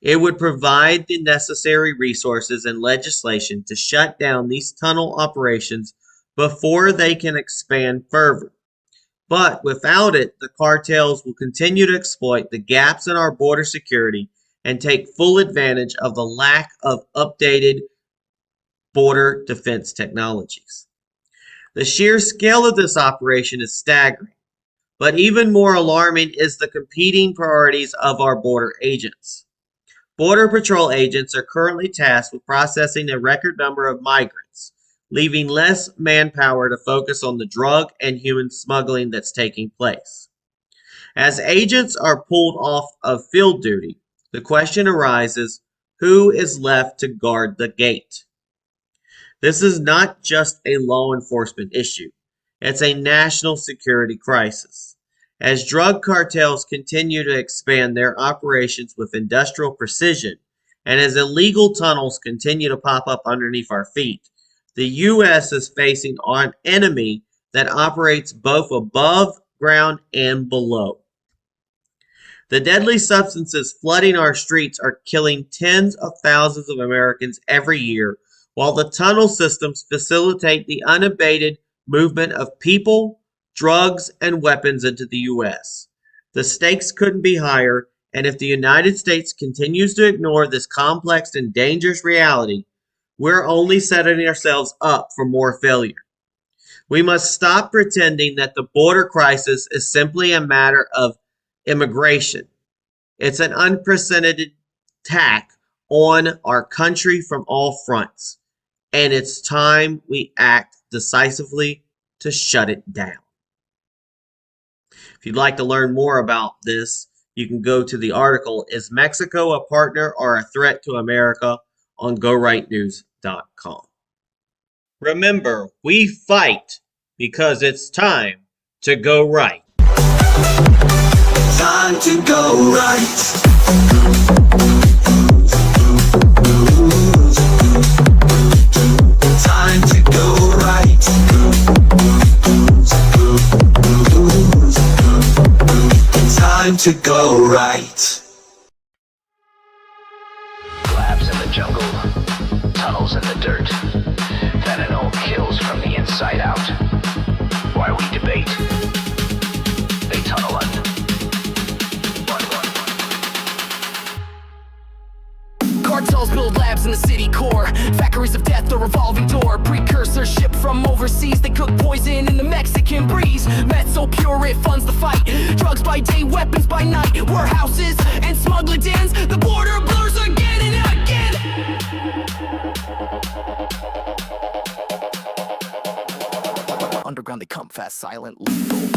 It would provide the necessary resources and legislation to shut down these tunnel operations before they can expand further. But without it, the cartels will continue to exploit the gaps in our border security and take full advantage of the lack of updated border defense technologies. The sheer scale of this operation is staggering, but even more alarming is the competing priorities of our border agents. Border Patrol agents are currently tasked with processing a record number of migrants, leaving less manpower to focus on the drug and human smuggling that's taking place. As agents are pulled off of field duty, the question arises, who is left to guard the gate? This is not just a law enforcement issue. It's a national security crisis. As drug cartels continue to expand their operations with industrial precision, and as illegal tunnels continue to pop up underneath our feet, the U.S. is facing an enemy that operates both above ground and below. The deadly substances flooding our streets are killing tens of thousands of Americans every year, while the tunnel systems facilitate the unabated movement of people, drugs, and weapons into the U.S. The stakes couldn't be higher, and if the United States continues to ignore this complex and dangerous reality, we're only setting ourselves up for more failure. We must stop pretending that the border crisis is simply a matter of immigration. It's an unprecedented attack on our country from all fronts, and it's time we act decisively to shut it down. If you'd like to learn more about this, you can go to the article, Is Mexico a Partner or a Threat to America? On GoRightNews.com. Remember, we fight because it's time to go right. Time to go right. Time to go right. Time to go right. Labs in the jungle, tunnels in the dirt. Fentanyl kills from the inside out. While we debate, they tunnel under. Cartels build labs in the city core. Factories of death, a revolving door. Precursors shipped from overseas. They cook poison in the Mexican breeze. Meth so pure it funds the fight. Drugs by day, weapons by night. Warehouses and smuggler dens. The border blurs again and again. Underground they come fast, silent, lethal.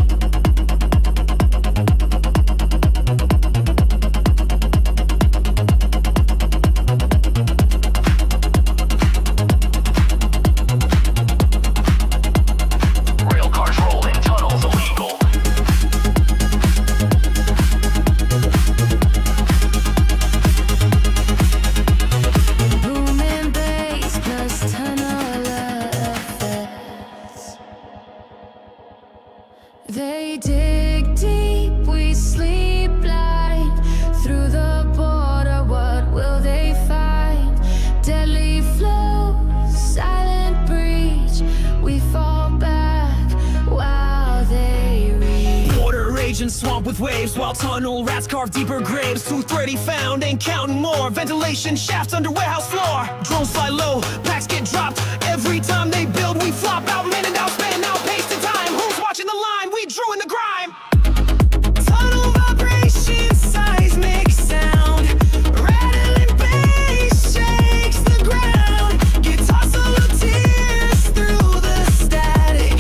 They dig deep, we sleep blind. Through the border, what will they find? Deadly flow, silent breach. We fall back while they reach. Border agents swamp with waves, while tunnel rats carve deeper graves. 230 found and counting more. Ventilation shafts under warehouse floor. Drones fly low, packs get dropped. Every time they build, we flop out, minute out, span out, pace in time. Who's watching the line? We drew in the grime. Tunnel vibration, seismic sound. Rattling bass shakes the ground. Guitar solo tears through the static.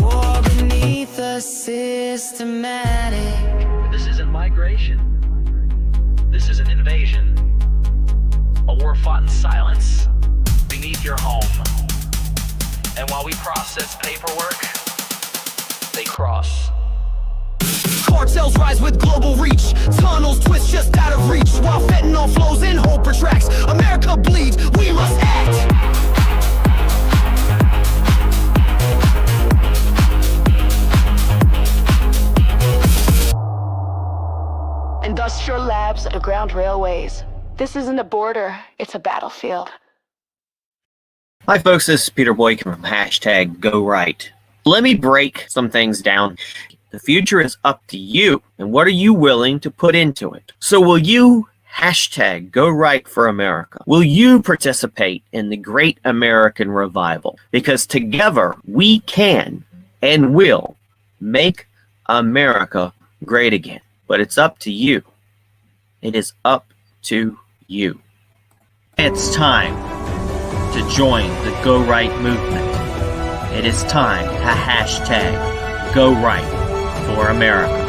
War beneath the systematic. This isn't migration. This is an invasion. A war fought in silence beneath your home. And while we process paperwork, they cross. Cartels rise with global reach. Tunnels twist just out of reach. While fentanyl flows and hope retracts. America bleeds, we must act. Industrial labs, underground railways. This isn't a border, it's a battlefield. Hi folks, this is Peter Boykin from #GoRight. Let me break some things down. The future is up to you, and what are you willing to put into it? So will you hashtag Go Right for America? Will you participate in the great American revival? Because together we can and will make America great again. But it's up to you. It is up to you. It's time to join the Go Right movement. It is time to hashtag Go Right for America.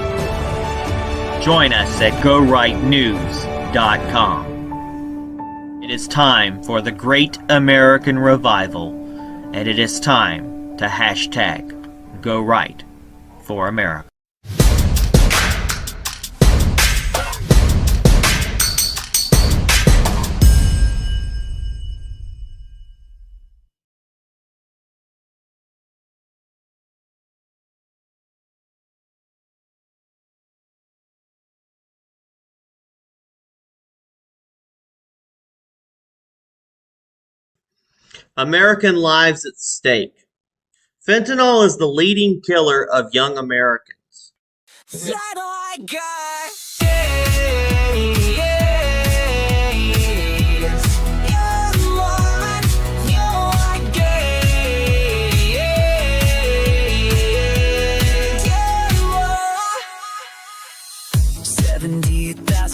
Join us at GoRightNews.com. It is time for the great American revival, and it is time to hashtag Go Right for America. American lives at stake. Fentanyl is the leading killer of young Americans.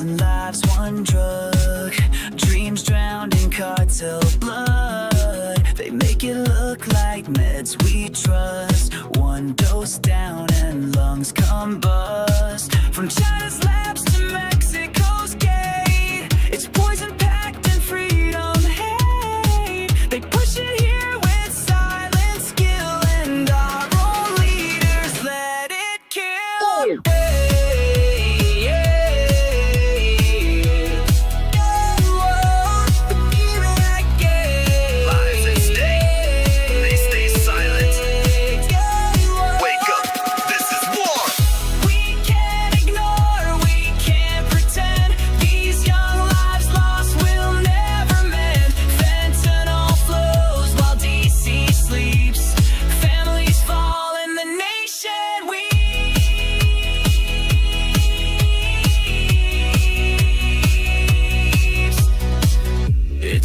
Lives, one drug, dreams drowned in cartel blood. They make it look like meds we trust. One dose down and lungs combust. From China's labs to Mexico's gate, it's poison packed in freedom hate. They push it here with silent skill, and our own leaders let it kill.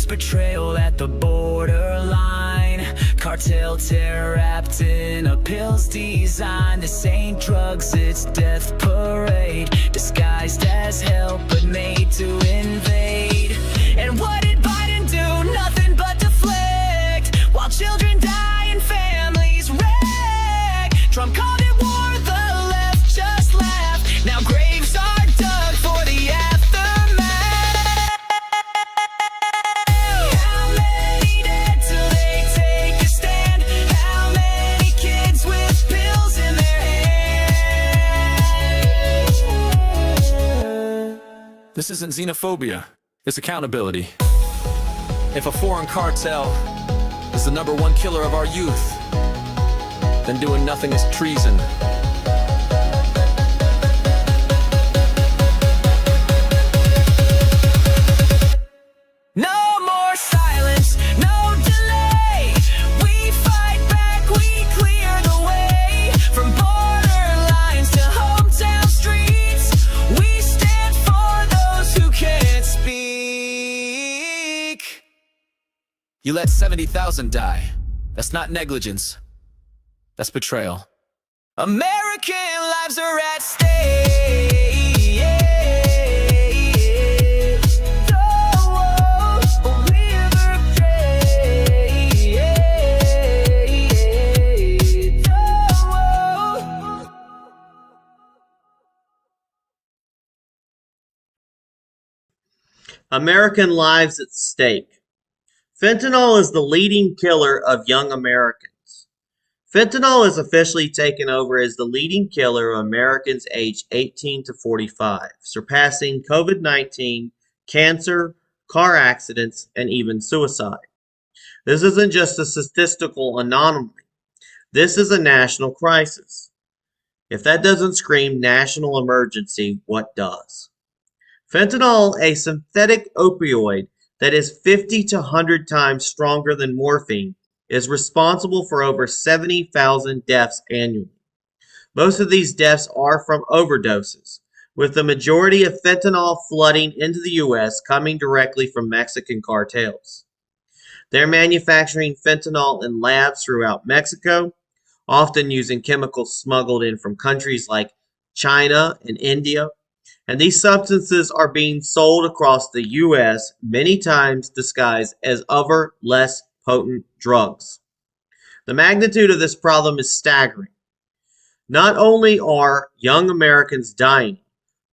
Betrayal at the borderline, cartel terror wrapped in a pill's design. This ain't drugs, it's death parade, disguised as help but made to invade. And what did Biden do? Nothing but deflect, while children die and families wreck. Trump called it war, the left just laughed. Now graves are dug for the aftermath. This isn't xenophobia, it's accountability. If a foreign cartel is the #1 killer of our youth, then doing nothing is treason. No more silence, no delay. We fight back, we clear the way. From borderlines to hometown streets, we stand for those who can't speak. You let 70,000 die. That's not negligence. That's betrayal. American lives are at stake. American lives at stake. Fentanyl is the leading killer of young Americans. Fentanyl is officially taken over as the leading killer of Americans aged 18 to 45, surpassing COVID-19, cancer, car accidents, and even suicide. This isn't just a statistical anomaly. This is a national crisis. If that doesn't scream national emergency, what does? Fentanyl, a synthetic opioid that is 50 to 100 times stronger than morphine, is responsible for over 70,000 deaths annually. Most of these deaths are from overdoses, with the majority of fentanyl flooding into the U.S. coming directly from Mexican cartels. They're manufacturing fentanyl in labs throughout Mexico, often using chemicals smuggled in from countries like China and India, and these substances are being sold across the U.S., many times disguised as other, less potent drugs. The magnitude of this problem is staggering. Not only are young Americans dying,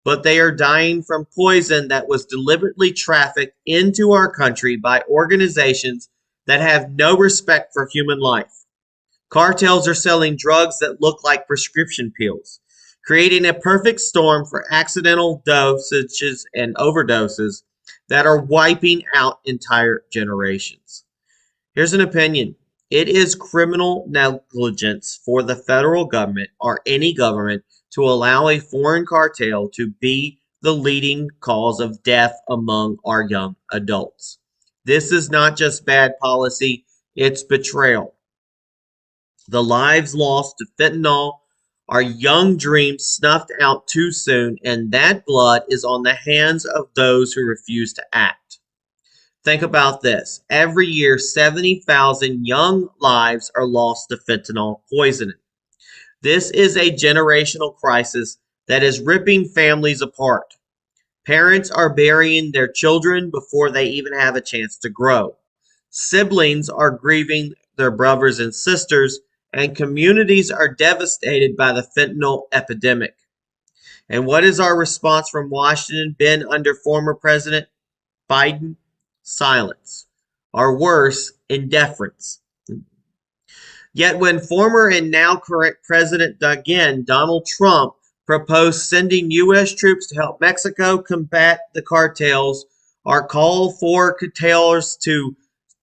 but they are dying from poison that was deliberately trafficked into our country by organizations that have no respect for human life. Cartels are selling drugs that look like prescription pills, creating a perfect storm for accidental dosages and overdoses that are wiping out entire generations. Here's an opinion. It is criminal negligence for the federal government or any government to allow a foreign cartel to be the leading cause of death among our young adults. This is not just bad policy, it's betrayal. The lives lost to fentanyl are young dreams snuffed out too soon, and that blood is on the hands of those who refuse to act. Think about this. Every year, 70,000 young lives are lost to fentanyl poisoning. This is a generational crisis that is ripping families apart. Parents are burying their children before they even have a chance to grow. Siblings are grieving their brothers and sisters, and communities are devastated by the fentanyl epidemic. And what is our response from Washington been under former President Biden? Silence, or worse, indifference. Yet when former and now current President again, Donald Trump, proposed sending U.S. troops to help Mexico combat the cartels or call for cartels to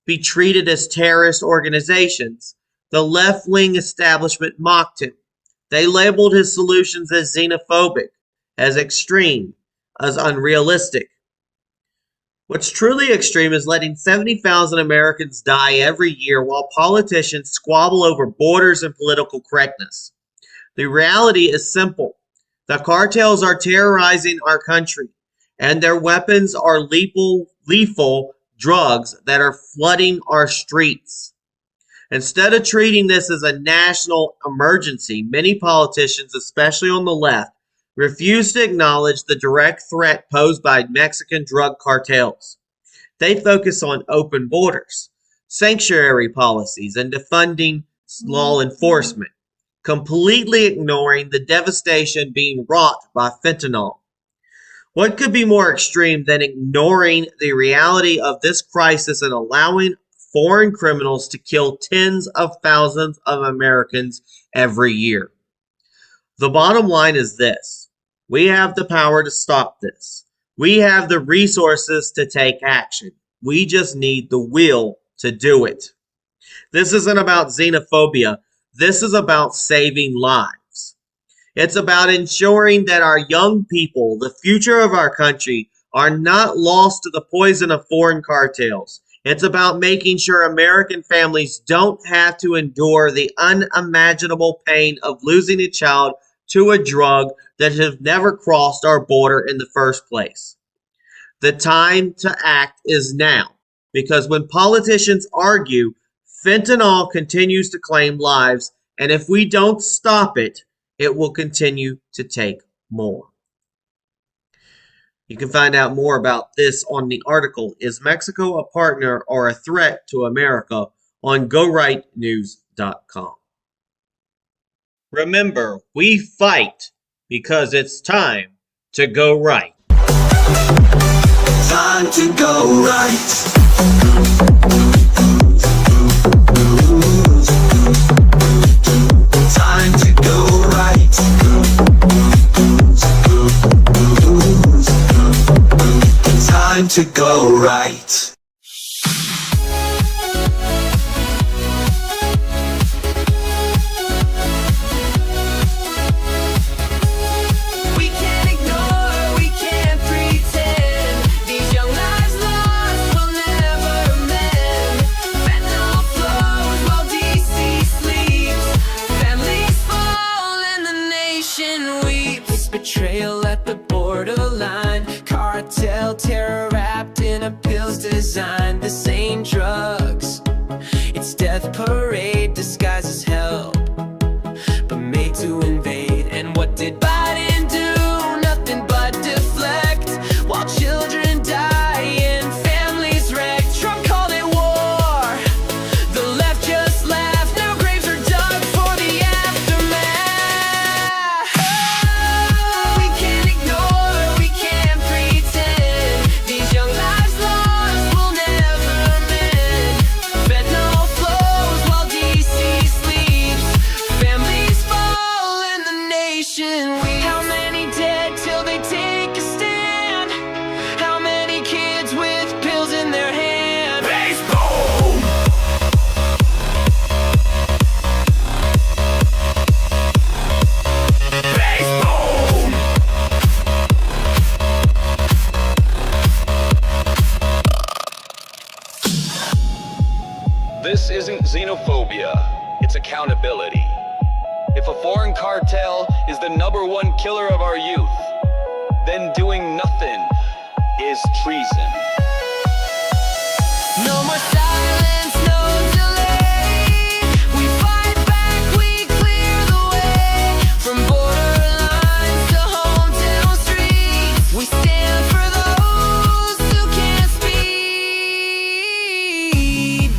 be treated as terrorist organizations, the left-wing establishment mocked him. They labeled his solutions as xenophobic, as extreme, as unrealistic. What's truly extreme is letting 70,000 Americans die every year while politicians squabble over borders and political correctness. The reality is simple. The cartels are terrorizing our country, and their weapons are lethal drugs that are flooding our streets. Instead of treating this as a national emergency, many politicians, especially on the left, refuse to acknowledge the direct threat posed by Mexican drug cartels. They focus on open borders, sanctuary policies, and defunding law enforcement, completely ignoring the devastation being wrought by fentanyl. What could be more extreme than ignoring the reality of this crisis and allowing foreign criminals to kill tens of thousands of Americans every year? The bottom line is this. We have the power to stop this. We have the resources to take action. We just need the will to do it. This isn't about xenophobia. This is about saving lives. It's about ensuring that our young people, the future of our country, are not lost to the poison of foreign cartels. It's about making sure American families don't have to endure the unimaginable pain of losing a child to a drug that have never crossed our border in the first place. The time to act is now, because when politicians argue, fentanyl continues to claim lives, and if we don't stop it, it will continue to take more. You can find out more about this on the article, Is Mexico a Partner or a Threat to America? On GoRightNews.com. Remember, we fight because it's time to go right. Time to go right. Time to go right. Time to go right. We can't ignore, we can't pretend. These young lives lost will never amend. This isn't xenophobia, it's accountability. If a foreign cartel is the #1 killer of our youth, then doing nothing is treason. No more silence, no delay. We fight back, we clear the way. From borderlines to hometown streets, we stand for those who can't speak.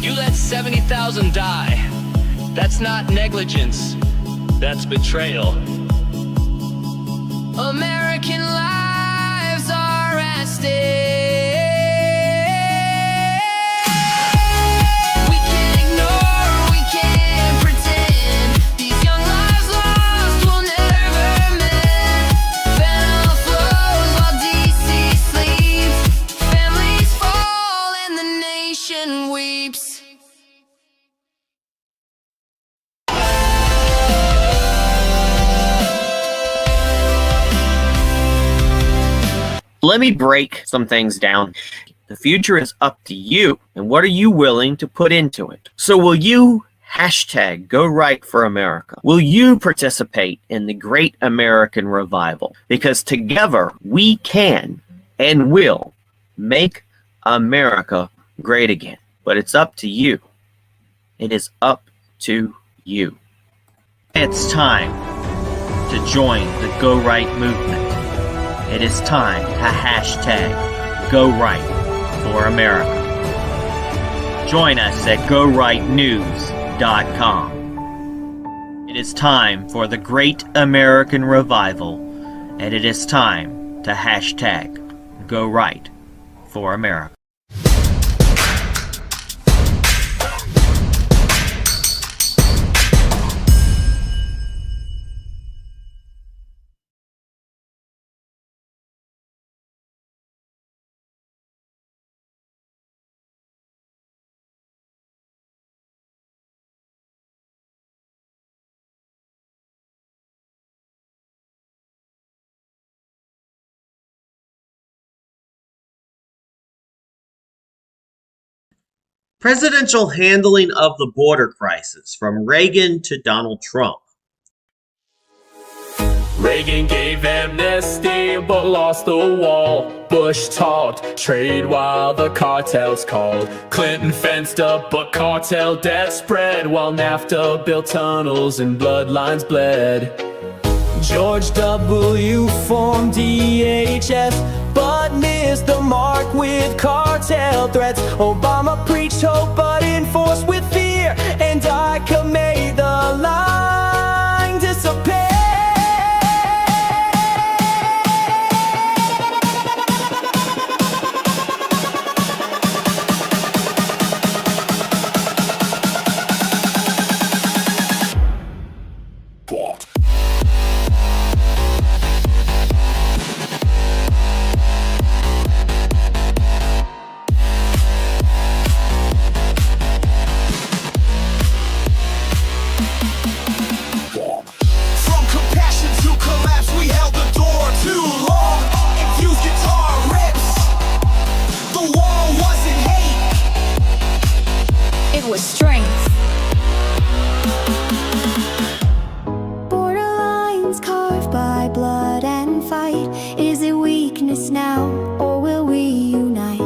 You let 70,000 die. That's not negligence, that's betrayal. American lives are at stake. We can't ignore, we can't pretend. These young lives lost will never mend. Fentanyl flows while DC sleeps. Families fall and the nation weeps. Let me break some things down. The future is up to you, and what are you willing to put into it? So will you hashtag go right for America? Will you participate in the great American revival? Because together we can and will make America great again. But it's up to you. It is up to you. It's time to join the Go Right movement. It is time to hashtag Go Right for America. Join us at GoRightNews.com. It is time for the great American revival, and it is time to hashtag Go Right for America. Presidential handling of the border crisis from Reagan to Donald Trump. Reagan gave amnesty but lost the wall. Bush talked trade while the cartels called. Clinton fenced up but cartel debt spread, while NAFTA built tunnels and bloodlines bled. George W. formed DHS, but missed the mark with cartel threats. Obama preached hope, but enforced with fear, and DICA made the line disappear. Was strength. Borderlines carved by blood and fight. Is it weakness now, or will we unite?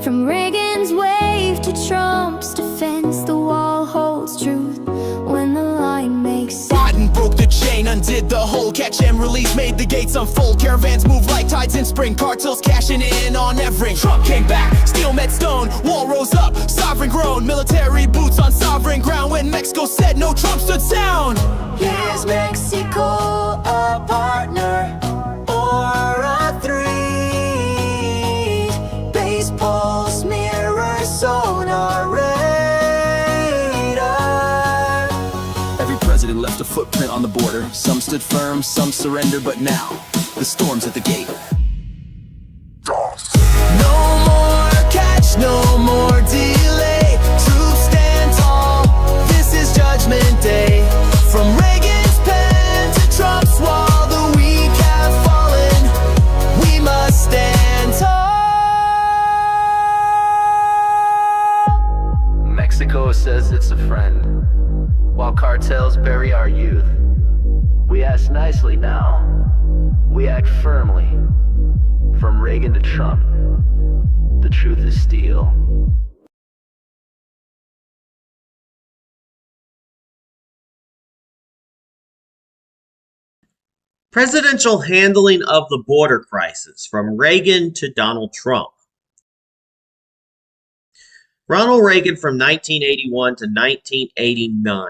From Reagan's wave to Trump's defense, the wall holds truth when the line makes sense. Biden broke the chain, undid the whole catch and release, made the gates unfold. Caravans move like tides in spring, cartels cashing in on every. Trump came back, steel met stone, wall rose up, sovereign grown, military boots on sovereign ground. When Mexico said no, Trump stood sound. Is Mexico a partner or a threat? Base pulse, mirror, sonar radar. Every president left a footprint on the border. Some stood firm, some surrendered, but now the storm's at the gate. No more catch, no more delay. Troops stand tall, this is Judgment Day. From Reagan's pen to Trump's wall, the weak have fallen. We must stand tall. Mexico says it's a friend, while cartels bury our youth. We ask nicely now, we act firmly. From Reagan to Trump, the truth is steel. Presidential handling of the border crisis from Reagan to Donald Trump. Ronald Reagan from 1981 to 1989.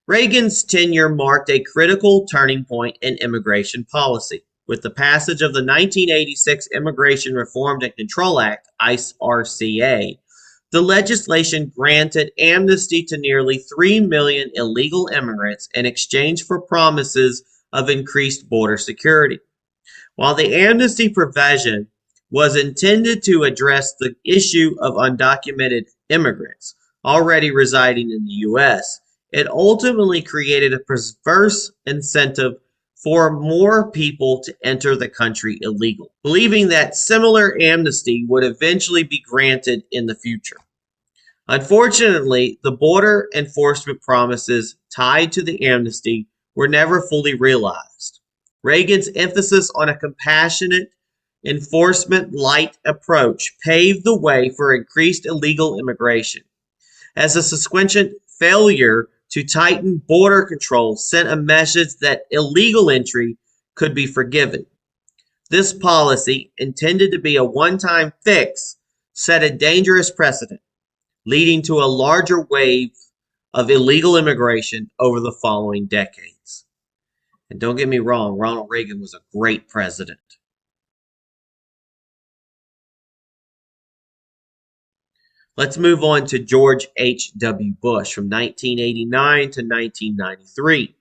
Reagan's tenure marked a critical turning point in immigration policy. With the passage of the 1986 Immigration Reform and Control Act, ICRCA, the legislation granted amnesty to nearly 3 million illegal immigrants in exchange for promises of increased border security. While the amnesty provision was intended to address the issue of undocumented immigrants already residing in the U.S., it ultimately created a perverse incentive for more people to enter the country illegal, believing that similar amnesty would eventually be granted in the future. Unfortunately, the border enforcement promises tied to the amnesty were never fully realized. Reagan's emphasis on a compassionate, enforcement-light approach paved the way for increased illegal immigration, as a subsequent failure to tighten border control sent a message that illegal entry could be forgiven. This policy, intended to be a one-time fix, set a dangerous precedent, leading to a larger wave of illegal immigration over the following decades. And don't get me wrong, Ronald Reagan was a great president. Let's move on to George H.W. Bush from 1989 to 1993.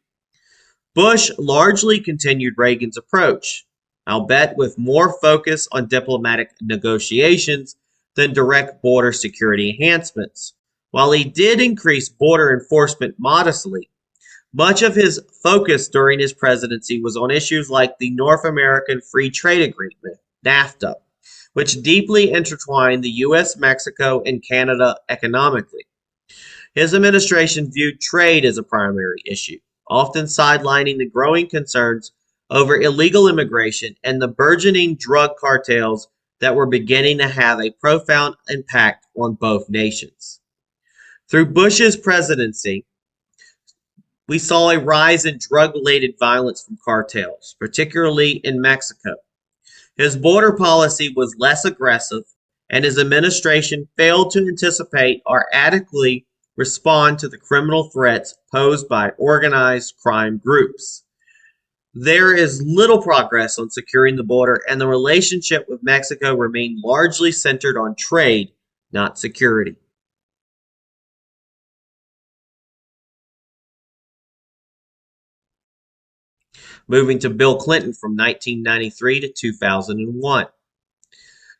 Bush largely continued Reagan's approach, albeit with more focus on diplomatic negotiations than direct border security enhancements. While he did increase border enforcement modestly, much of his focus during his presidency was on issues like the North American Free Trade Agreement, NAFTA, which deeply intertwined the U.S., Mexico, and Canada economically. His administration viewed trade as a primary issue, often sidelining the growing concerns over illegal immigration and the burgeoning drug cartels that were beginning to have a profound impact on both nations. Through Bush's presidency, we saw a rise in drug-related violence from cartels, particularly in Mexico. His border policy was less aggressive, and his administration failed to anticipate or adequately respond to the criminal threats posed by organized crime groups. There is little progress on securing the border, and the relationship with Mexico remained largely centered on trade, not security. Moving to Bill Clinton from 1993 to 2001.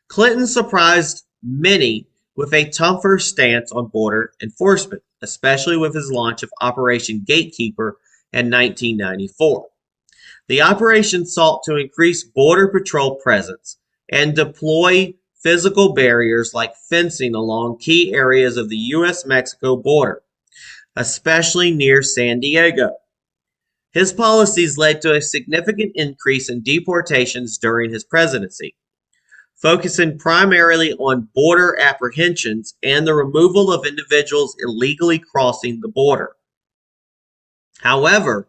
Clinton surprised many with a tougher stance on border enforcement, especially with his launch of Operation Gatekeeper in 1994. The operation sought to increase Border Patrol presence and deploy physical barriers like fencing along key areas of the U.S.-Mexico border, especially near San Diego. His policies led to a significant increase in deportations during his presidency, focusing primarily on border apprehensions and the removal of individuals illegally crossing the border. However,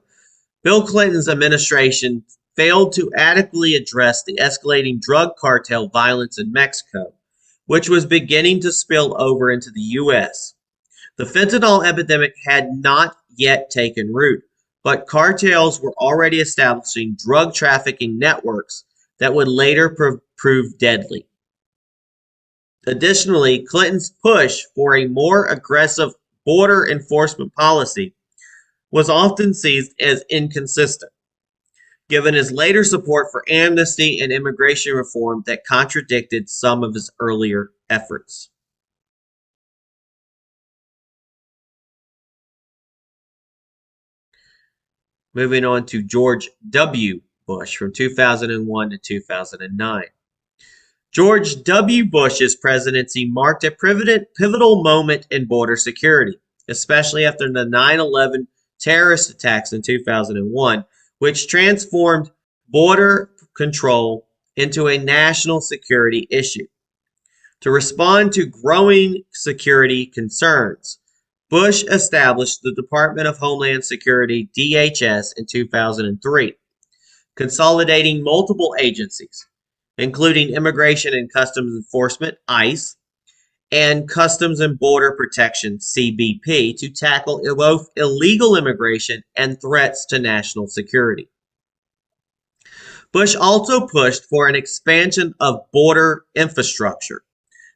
Bill Clinton's administration failed to adequately address the escalating drug cartel violence in Mexico, which was beginning to spill over into the U.S. The fentanyl epidemic had not yet taken root, but cartels were already establishing drug trafficking networks that would later prove deadly. Additionally, Clinton's push for a more aggressive border enforcement policy was often seen as inconsistent, given his later support for amnesty and immigration reform that contradicted some of his earlier efforts. Moving on to George W. Bush from 2001 to 2009. George W. Bush's presidency marked a pivotal moment in border security, especially after the 9/11 terrorist attacks in 2001, which transformed border control into a national security issue. To respond to growing security concerns, Bush established the Department of Homeland Security, DHS, in 2003, consolidating multiple agencies, including Immigration and Customs Enforcement, ICE, and Customs and Border Protection, CBP, to tackle both illegal immigration and threats to national security. Bush also pushed for an expansion of border infrastructure,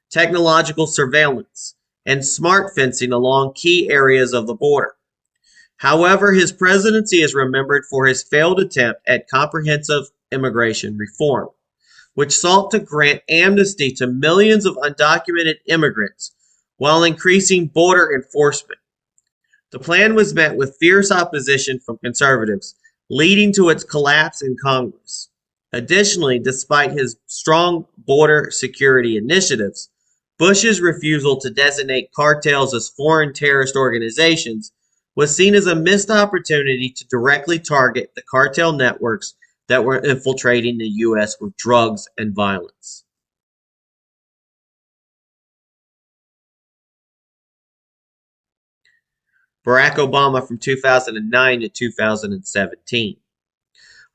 technological surveillance, and smart fencing along key areas of the border. However, his presidency is remembered for his failed attempt at comprehensive immigration reform, which sought to grant amnesty to millions of undocumented immigrants while increasing border enforcement. The plan was met with fierce opposition from conservatives, leading to its collapse in Congress. Additionally, despite his strong border security initiatives, Bush's refusal to designate cartels as foreign terrorist organizations was seen as a missed opportunity to directly target the cartel networks that were infiltrating the U.S. with drugs and violence. Barack Obama from 2009 to 2017.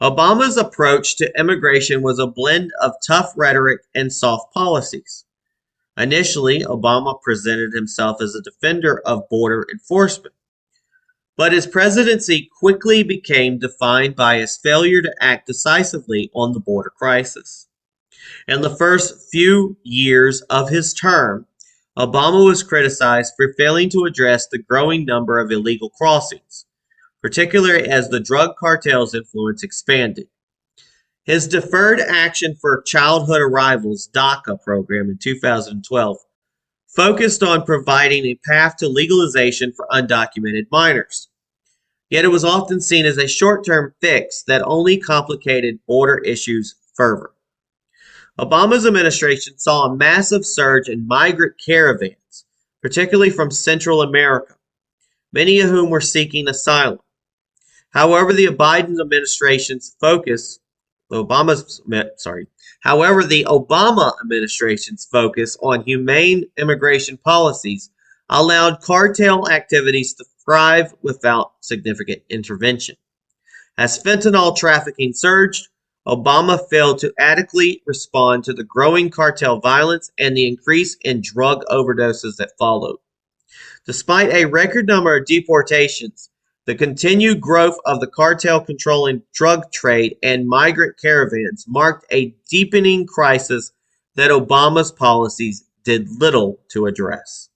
Obama's approach to immigration was a blend of tough rhetoric and soft policies. Initially, Obama presented himself as a defender of border enforcement, but his presidency quickly became defined by his failure to act decisively on the border crisis. In the first few years of his term, Obama was criticized for failing to address the growing number of illegal crossings, particularly as the drug cartel's influence expanded. His Deferred Action for Childhood Arrivals (DACA) program in 2012 focused on providing a path to legalization for undocumented minors. Yet it was often seen as a short-term fix that only complicated border issues further. Obama's administration saw a massive surge in migrant caravans, particularly from Central America, many of whom were seeking asylum. However, the Obama administration's focus on humane immigration policies allowed cartel activities to thrive without significant intervention. As fentanyl trafficking surged, Obama failed to adequately respond to the growing cartel violence and the increase in drug overdoses that followed. Despite a record number of deportations, the continued growth of the cartel controlling drug trade and migrant caravans marked a deepening crisis that Obama's policies did little to address.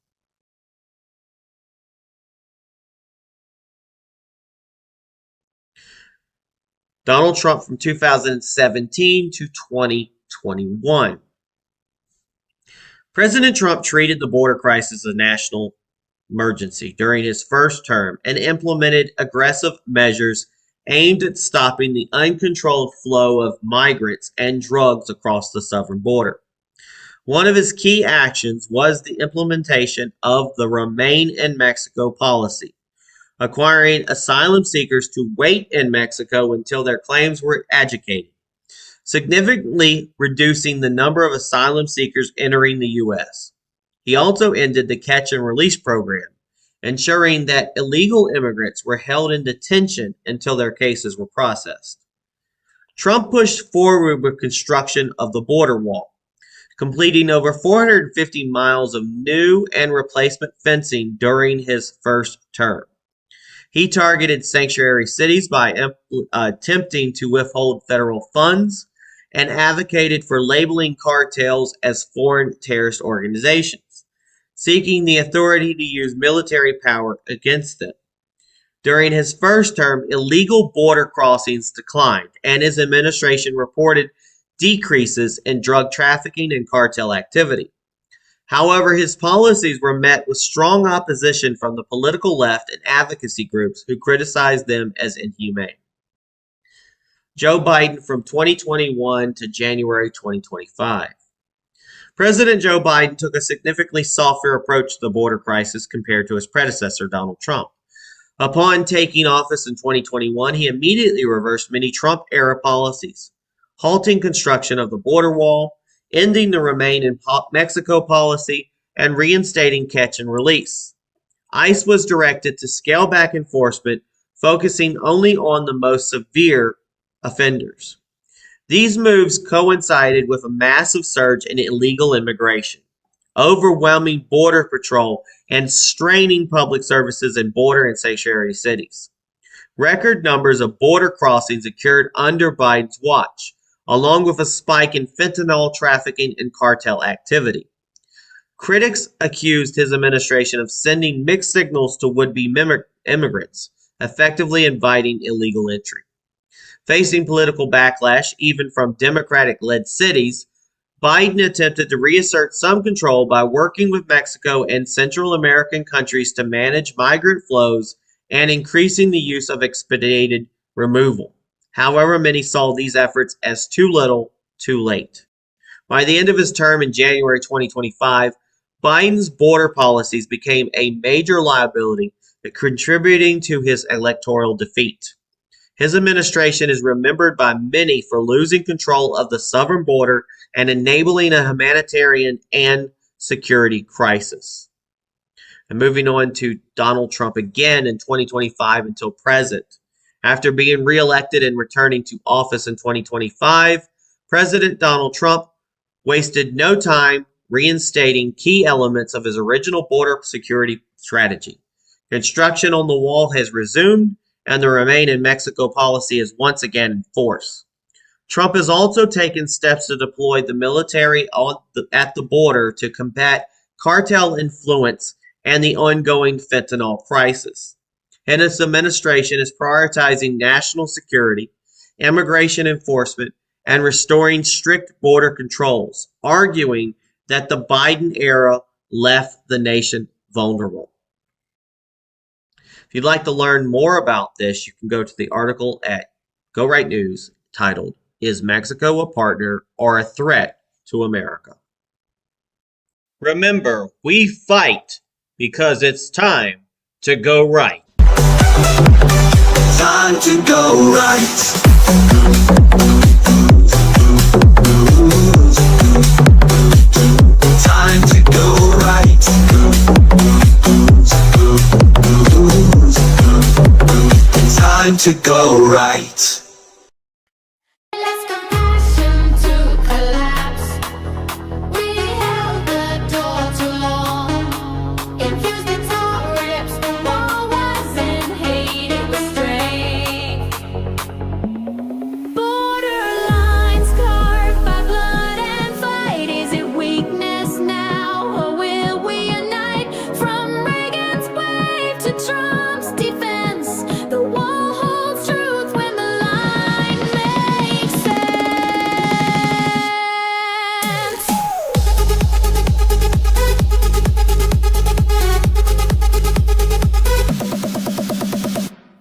Donald Trump from 2017 to 2021. President Trump treated the border crisis as a national emergency during his first term and implemented aggressive measures aimed at stopping the uncontrolled flow of migrants and drugs across the southern border. One of his key actions was the implementation of the Remain in Mexico policy, requiring asylum seekers to wait in Mexico until their claims were adjudicated, significantly reducing the number of asylum seekers entering the U.S. He also ended the catch and release program, ensuring that illegal immigrants were held in detention until their cases were processed. Trump pushed forward with construction of the border wall, completing over 450 miles of new and replacement fencing during his first term. He targeted sanctuary cities by attempting to withhold federal funds and advocated for labeling cartels as foreign terrorist organizations, seeking the authority to use military power against them. During his first term, illegal border crossings declined, and his administration reported decreases in drug trafficking and cartel activity. However, his policies were met with strong opposition from the political left and advocacy groups who criticized them as inhumane. Joe Biden from 2021 to January 2025. President Joe Biden took a significantly softer approach to the border crisis compared to his predecessor, Donald Trump. Upon taking office in 2021, he immediately reversed many Trump-era policies, halting construction of the border wall, ending the Remain in Mexico policy, and reinstating catch and release. ICE was directed to scale back enforcement, focusing only on the most severe offenders. These moves coincided with a massive surge in illegal immigration, overwhelming border patrol, and straining public services in border and sanctuary cities. Record numbers of border crossings occurred under Biden's watch, along with a spike in fentanyl trafficking and cartel activity. Critics accused his administration of sending mixed signals to would-be immigrants, effectively inviting illegal entry. Facing political backlash, even from Democratic-led cities, Biden attempted to reassert some control by working with Mexico and Central American countries to manage migrant flows and increasing the use of expedited removal. However, many saw these efforts as too little, too late. By the end of his term in January 2025, Biden's border policies became a major liability, contributing to his electoral defeat. His administration is remembered by many for losing control of the southern border and enabling a humanitarian and security crisis. And moving on to Donald Trump again in 2025 until present. After being reelected and returning to office in 2025, President Donald Trump wasted no time reinstating key elements of his original border security strategy. Construction on the wall has resumed, and the Remain in Mexico policy is once again in force. Trump has also taken steps to deploy the military at the border to combat cartel influence and the ongoing fentanyl crisis. And his administration is prioritizing national security, immigration enforcement, and restoring strict border controls, arguing that the Biden era left the nation vulnerable. If you'd like to learn more about this, you can go to the article at Go Right News titled, "Is Mexico a Partner or a Threat to America?" Remember, we fight because it's time to go right. Time to go right. Time to go right. Time to go right. Less compassion to collapse. We held the door too long. Infused into our rips. War wasn't hate, it was strength. Borderlines carved by blood and fight. Is it weakness now, or will we unite? From Reagan's wave to Trump's defense, the wall holds truth when the line makes sense.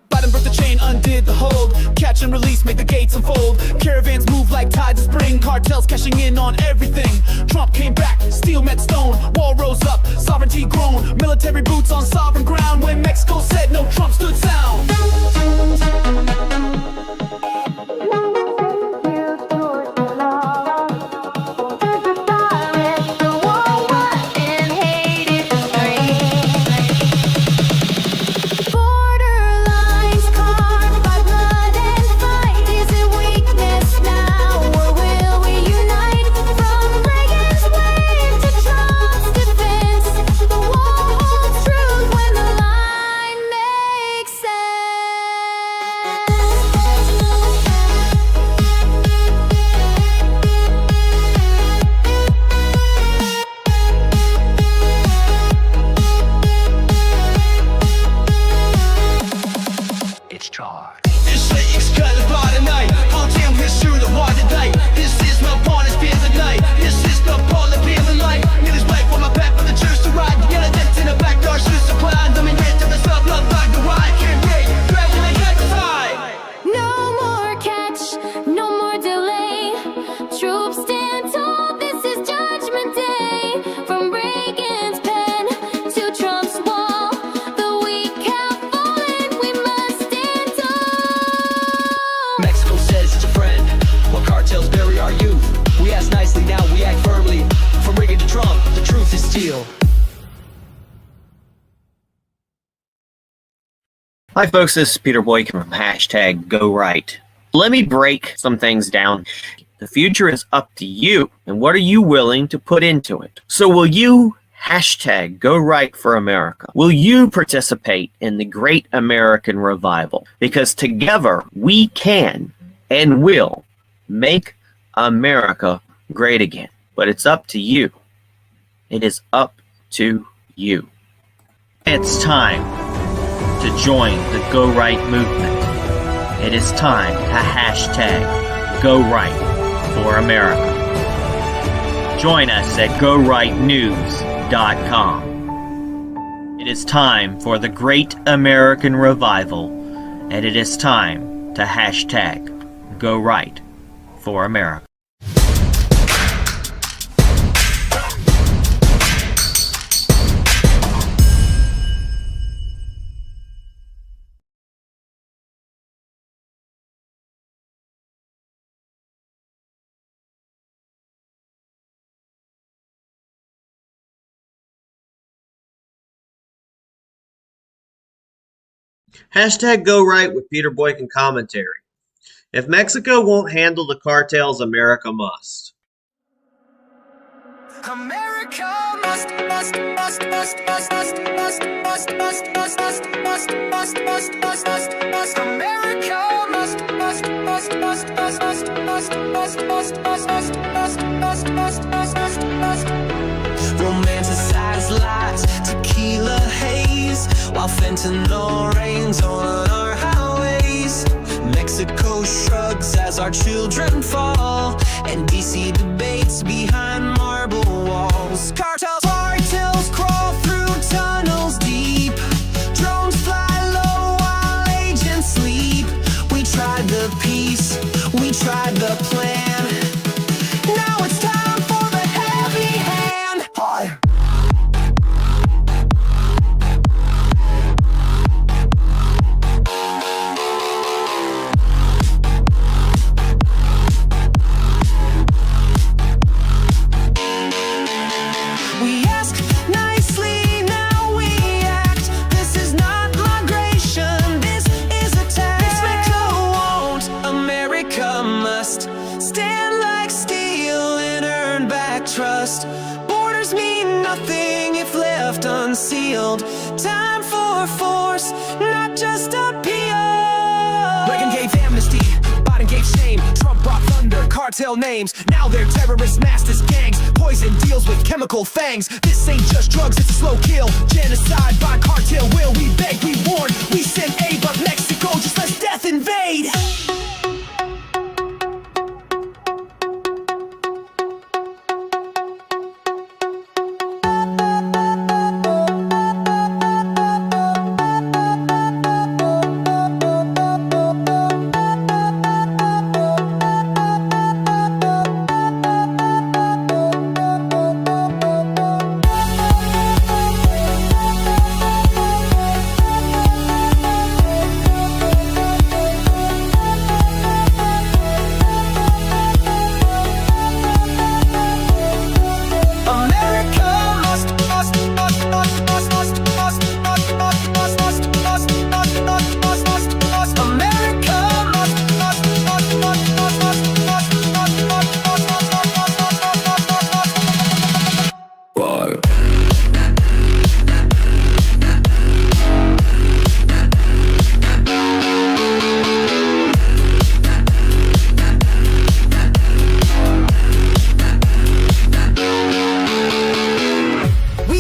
Biden broke the chain, undid the hold. Catch and release, make the gates unfold. Caravans move like tides of spring. Cartels cashing in on everything. Trump came back, steel met stone. Wall rose up, sovereignty grown. Military boots on sovereign ground. When Mexico said no, Trump stood sound. Borderlines carved by blood and fight. Is it weakness now, or will we unite? From Reagan's wave to Trump's defense, the wall holds truth when the line makes It's charged. This shit is cutting by the night. Full team hits through the water night. This is my point, it's been the night. This is the pole of feeling like. Niggas wait for my back for the church to ride. Yellow decks in the back door, shoes to put on. Them and yet to the sub, love like the ride. Can't wait, dragging the head to high. no more catch, no more delay. Troops stand tall, this is Judgment Day. Hi folks, this is Peter Boykin from hashtag Go Right. Let me break some things down. The future is up to you, and what are you willing to put into it? So will you hashtag Go Right for America? Will you participate in the great American revival? Because together we can and will make America great again. But it's up to you. It is up to you. It's time to join the Go Right movement. It is time to hashtag Go Right for America. Join us at GoRightNews.com. It is time for the great American revival, and it is time to hashtag Go Right for America. Hashtag Go Right with Peter Boykin commentary. If Mexico won't handle the cartels, America must. America must romanticize lies, tequila haze, while fentanyl rains on our highways. Mexico shrugs as our children fall, and DC debates behind marble walls. Cartels crawl through tunnels deep. Drones fly low while agents sleep. We tried the peace, we tried the plan. Now it's time for the heavy hand. Hi. We ask nicely, now we act. This is not migration, this is attack. Mexico won't, America must. Stand like steel and earn back trust. Borders mean nothing if left unsealed. Time for force, not just appeal. Reagan gave amnesty, Biden gave shame. Trump brought thunder, cartel names. Now they're terrorist masters, gangs. Poison deals with chemical fangs. This ain't just drugs, it's a slow kill. Genocide by cartel will. We beg, we warn, we send aid, but Mexico just lets death invade.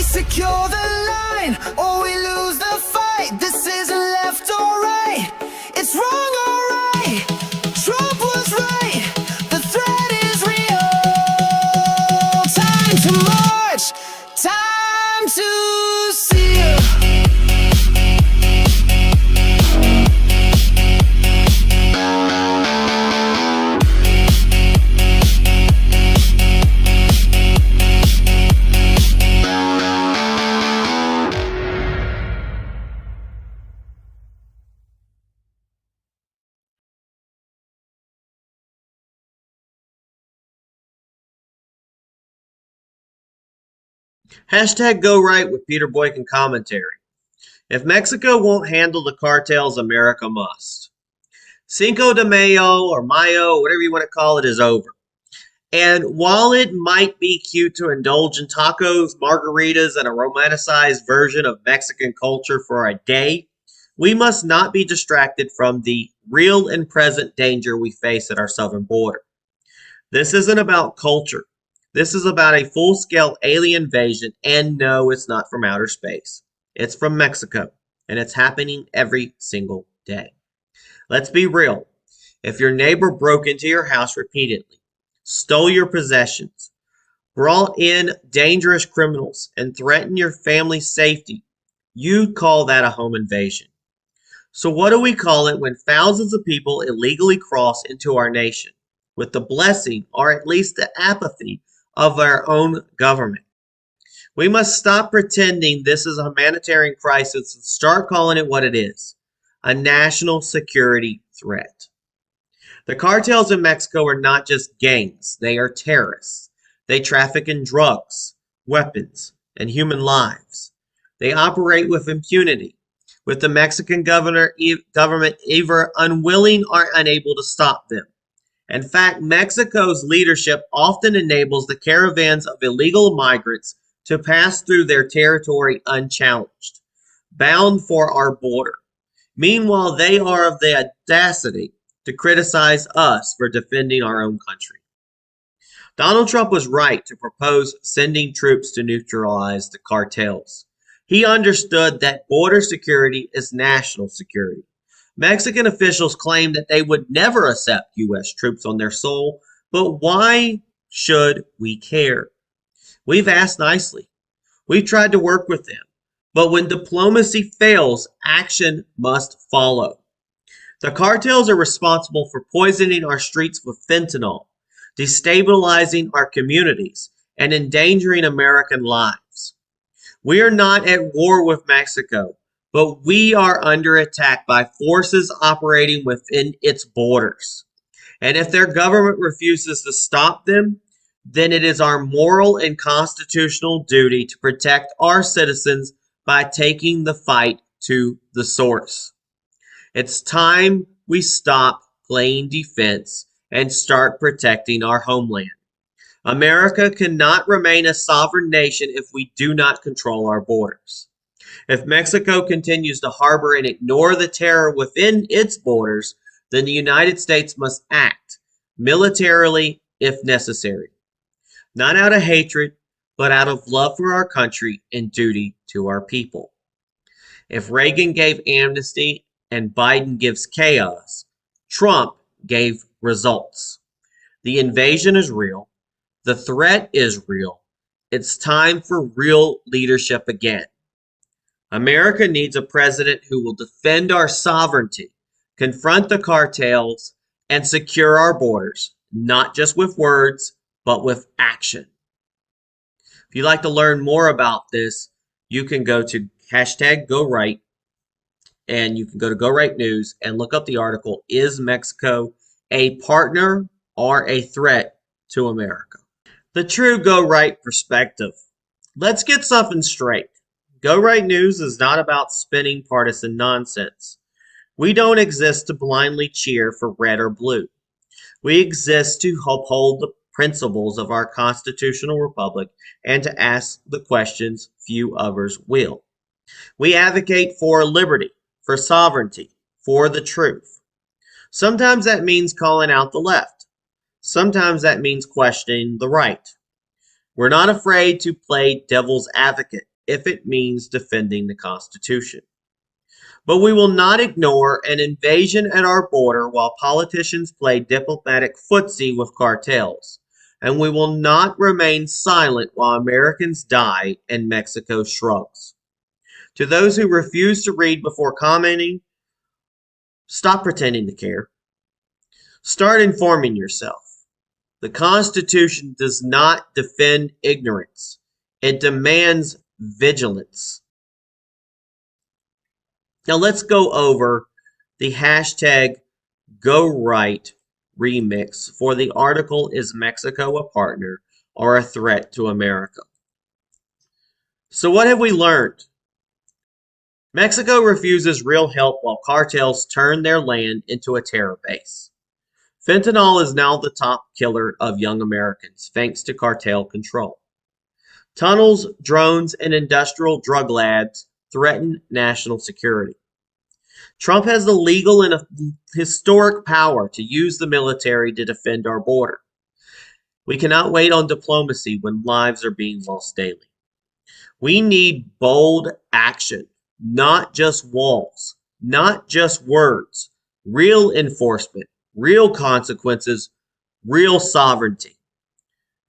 Secure the line, or we lose the fight. This isn't left or right, it's wrong or right. Trump was right, the threat is real. Time to march, time to seal. Hashtag Go Right with Peter Boykin commentary. If Mexico won't handle the cartels, America must. Cinco de Mayo or Mayo, whatever you want to call it, is over. And while it might be cute to indulge in tacos, margaritas, and a romanticized version of Mexican culture for a day, we must not be distracted from the real and present danger we face at our southern border. This isn't about culture. This is about a full-scale alien invasion, and no, it's not from outer space. It's from Mexico, and it's happening every single day. Let's be real. If your neighbor broke into your house repeatedly, stole your possessions, brought in dangerous criminals, and threatened your family's safety, you'd call that a home invasion. So what do we call it when thousands of people illegally cross into our nation with the blessing, or at least the apathy, of our own government? We must stop pretending this is a humanitarian crisis and start calling it what it is, a national security threat. The cartels in Mexico are not just gangs, they are terrorists. They traffic in drugs, weapons, and human lives. They operate with impunity, with the Mexican government either unwilling or unable to stop them. In fact, Mexico's leadership often enables the caravans of illegal migrants to pass through their territory unchallenged, bound for our border. Meanwhile, they are of the audacity to criticize us for defending our own country. Donald Trump was right to propose sending troops to neutralize the cartels. He understood that border security is national security. Mexican officials claim that they would never accept U.S. troops on their soil, but why should we care? We've asked nicely. We've tried to work with them. But when diplomacy fails, action must follow. The cartels are responsible for poisoning our streets with fentanyl, destabilizing our communities, and endangering American lives. We are not at war with Mexico, but we are under attack by forces operating within its borders. And if their government refuses to stop them, then it is our moral and constitutional duty to protect our citizens by taking the fight to the source. It's time we stop playing defense and start protecting our homeland. America cannot remain a sovereign nation if we do not control our borders. If Mexico continues to harbor and ignore the terror within its borders, then the United States must act militarily if necessary. Not out of hatred, but out of love for our country and duty to our people. If Reagan gave amnesty and Biden gives chaos, Trump gave results. The invasion is real. The threat is real. It's time for real leadership again. America needs a president who will defend our sovereignty, confront the cartels, and secure our borders, not just with words, but with action. If you'd like to learn more about this, you can go to #GoRight, and you can go to Go Right News and look up the article, Is Mexico a Partner or a Threat to America? The true Go Right perspective. Let's get something straight. Go Right News is not about spinning partisan nonsense. We don't exist to blindly cheer for red or blue. We exist to uphold the principles of our constitutional republic and to ask the questions few others will. We advocate for liberty, for sovereignty, for the truth. Sometimes that means calling out the left. Sometimes that means questioning the right. We're not afraid to play devil's advocate if it means defending the Constitution. But we will not ignore an invasion at our border while politicians play diplomatic footsie with cartels. And we will not remain silent while Americans die and Mexico shrugs. To those who refuse to read before commenting, stop pretending to care. Start informing yourself. The Constitution does not defend ignorance. It demands vigilance. Now let's go over the #GoRight remix for the article, Is Mexico a Partner or a Threat to America? So what have we learned? Mexico refuses real help while cartels turn their land into a terror base. Fentanyl is now the top killer of young Americans thanks to cartel control. Tunnels, drones, and industrial drug labs threaten national security. Trump has the legal and historic power to use the military to defend our border. We cannot wait on diplomacy when lives are being lost daily. We need bold action, not just walls, not just words, real enforcement, real consequences, real sovereignty.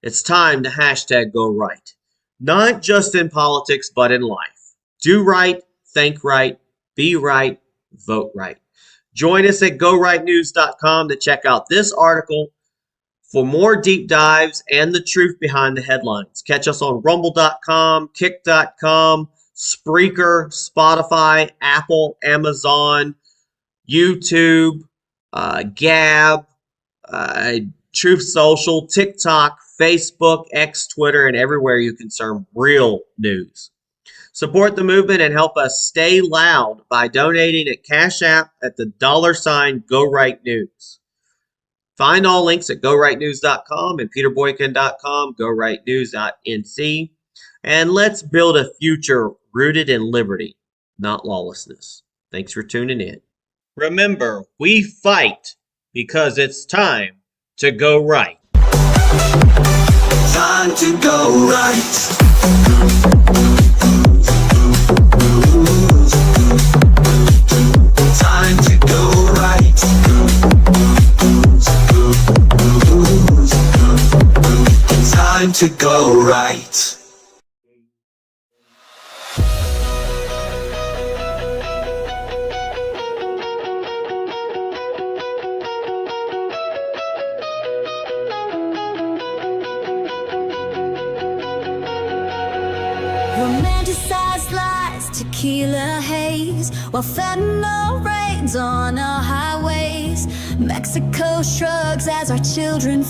It's time to hashtag go right, not just in politics, but in life. Do right, think right, be right, vote right. Join us at gorightnews.com to check out this article for more deep dives and the truth behind the headlines. Catch us on rumble.com, kick.com, Spreaker, Spotify, Apple, Amazon, YouTube, Gab, Truth Social, TikTok, Facebook, X, Twitter, and everywhere you consume real news. Support the movement and help us stay loud by donating at Cash App at the $ Go Right News. Find all links at gorightnews.com and peterboykin.com, gorightnews.nc, and let's build a future rooted in liberty, not lawlessness. Thanks for tuning in. Remember, we fight because it's time to go right. Time to go right. Time to go right. Time to go right. Romanticized lies, tequila haze, while fentanyl rains on our highways. Mexico shrugs as our children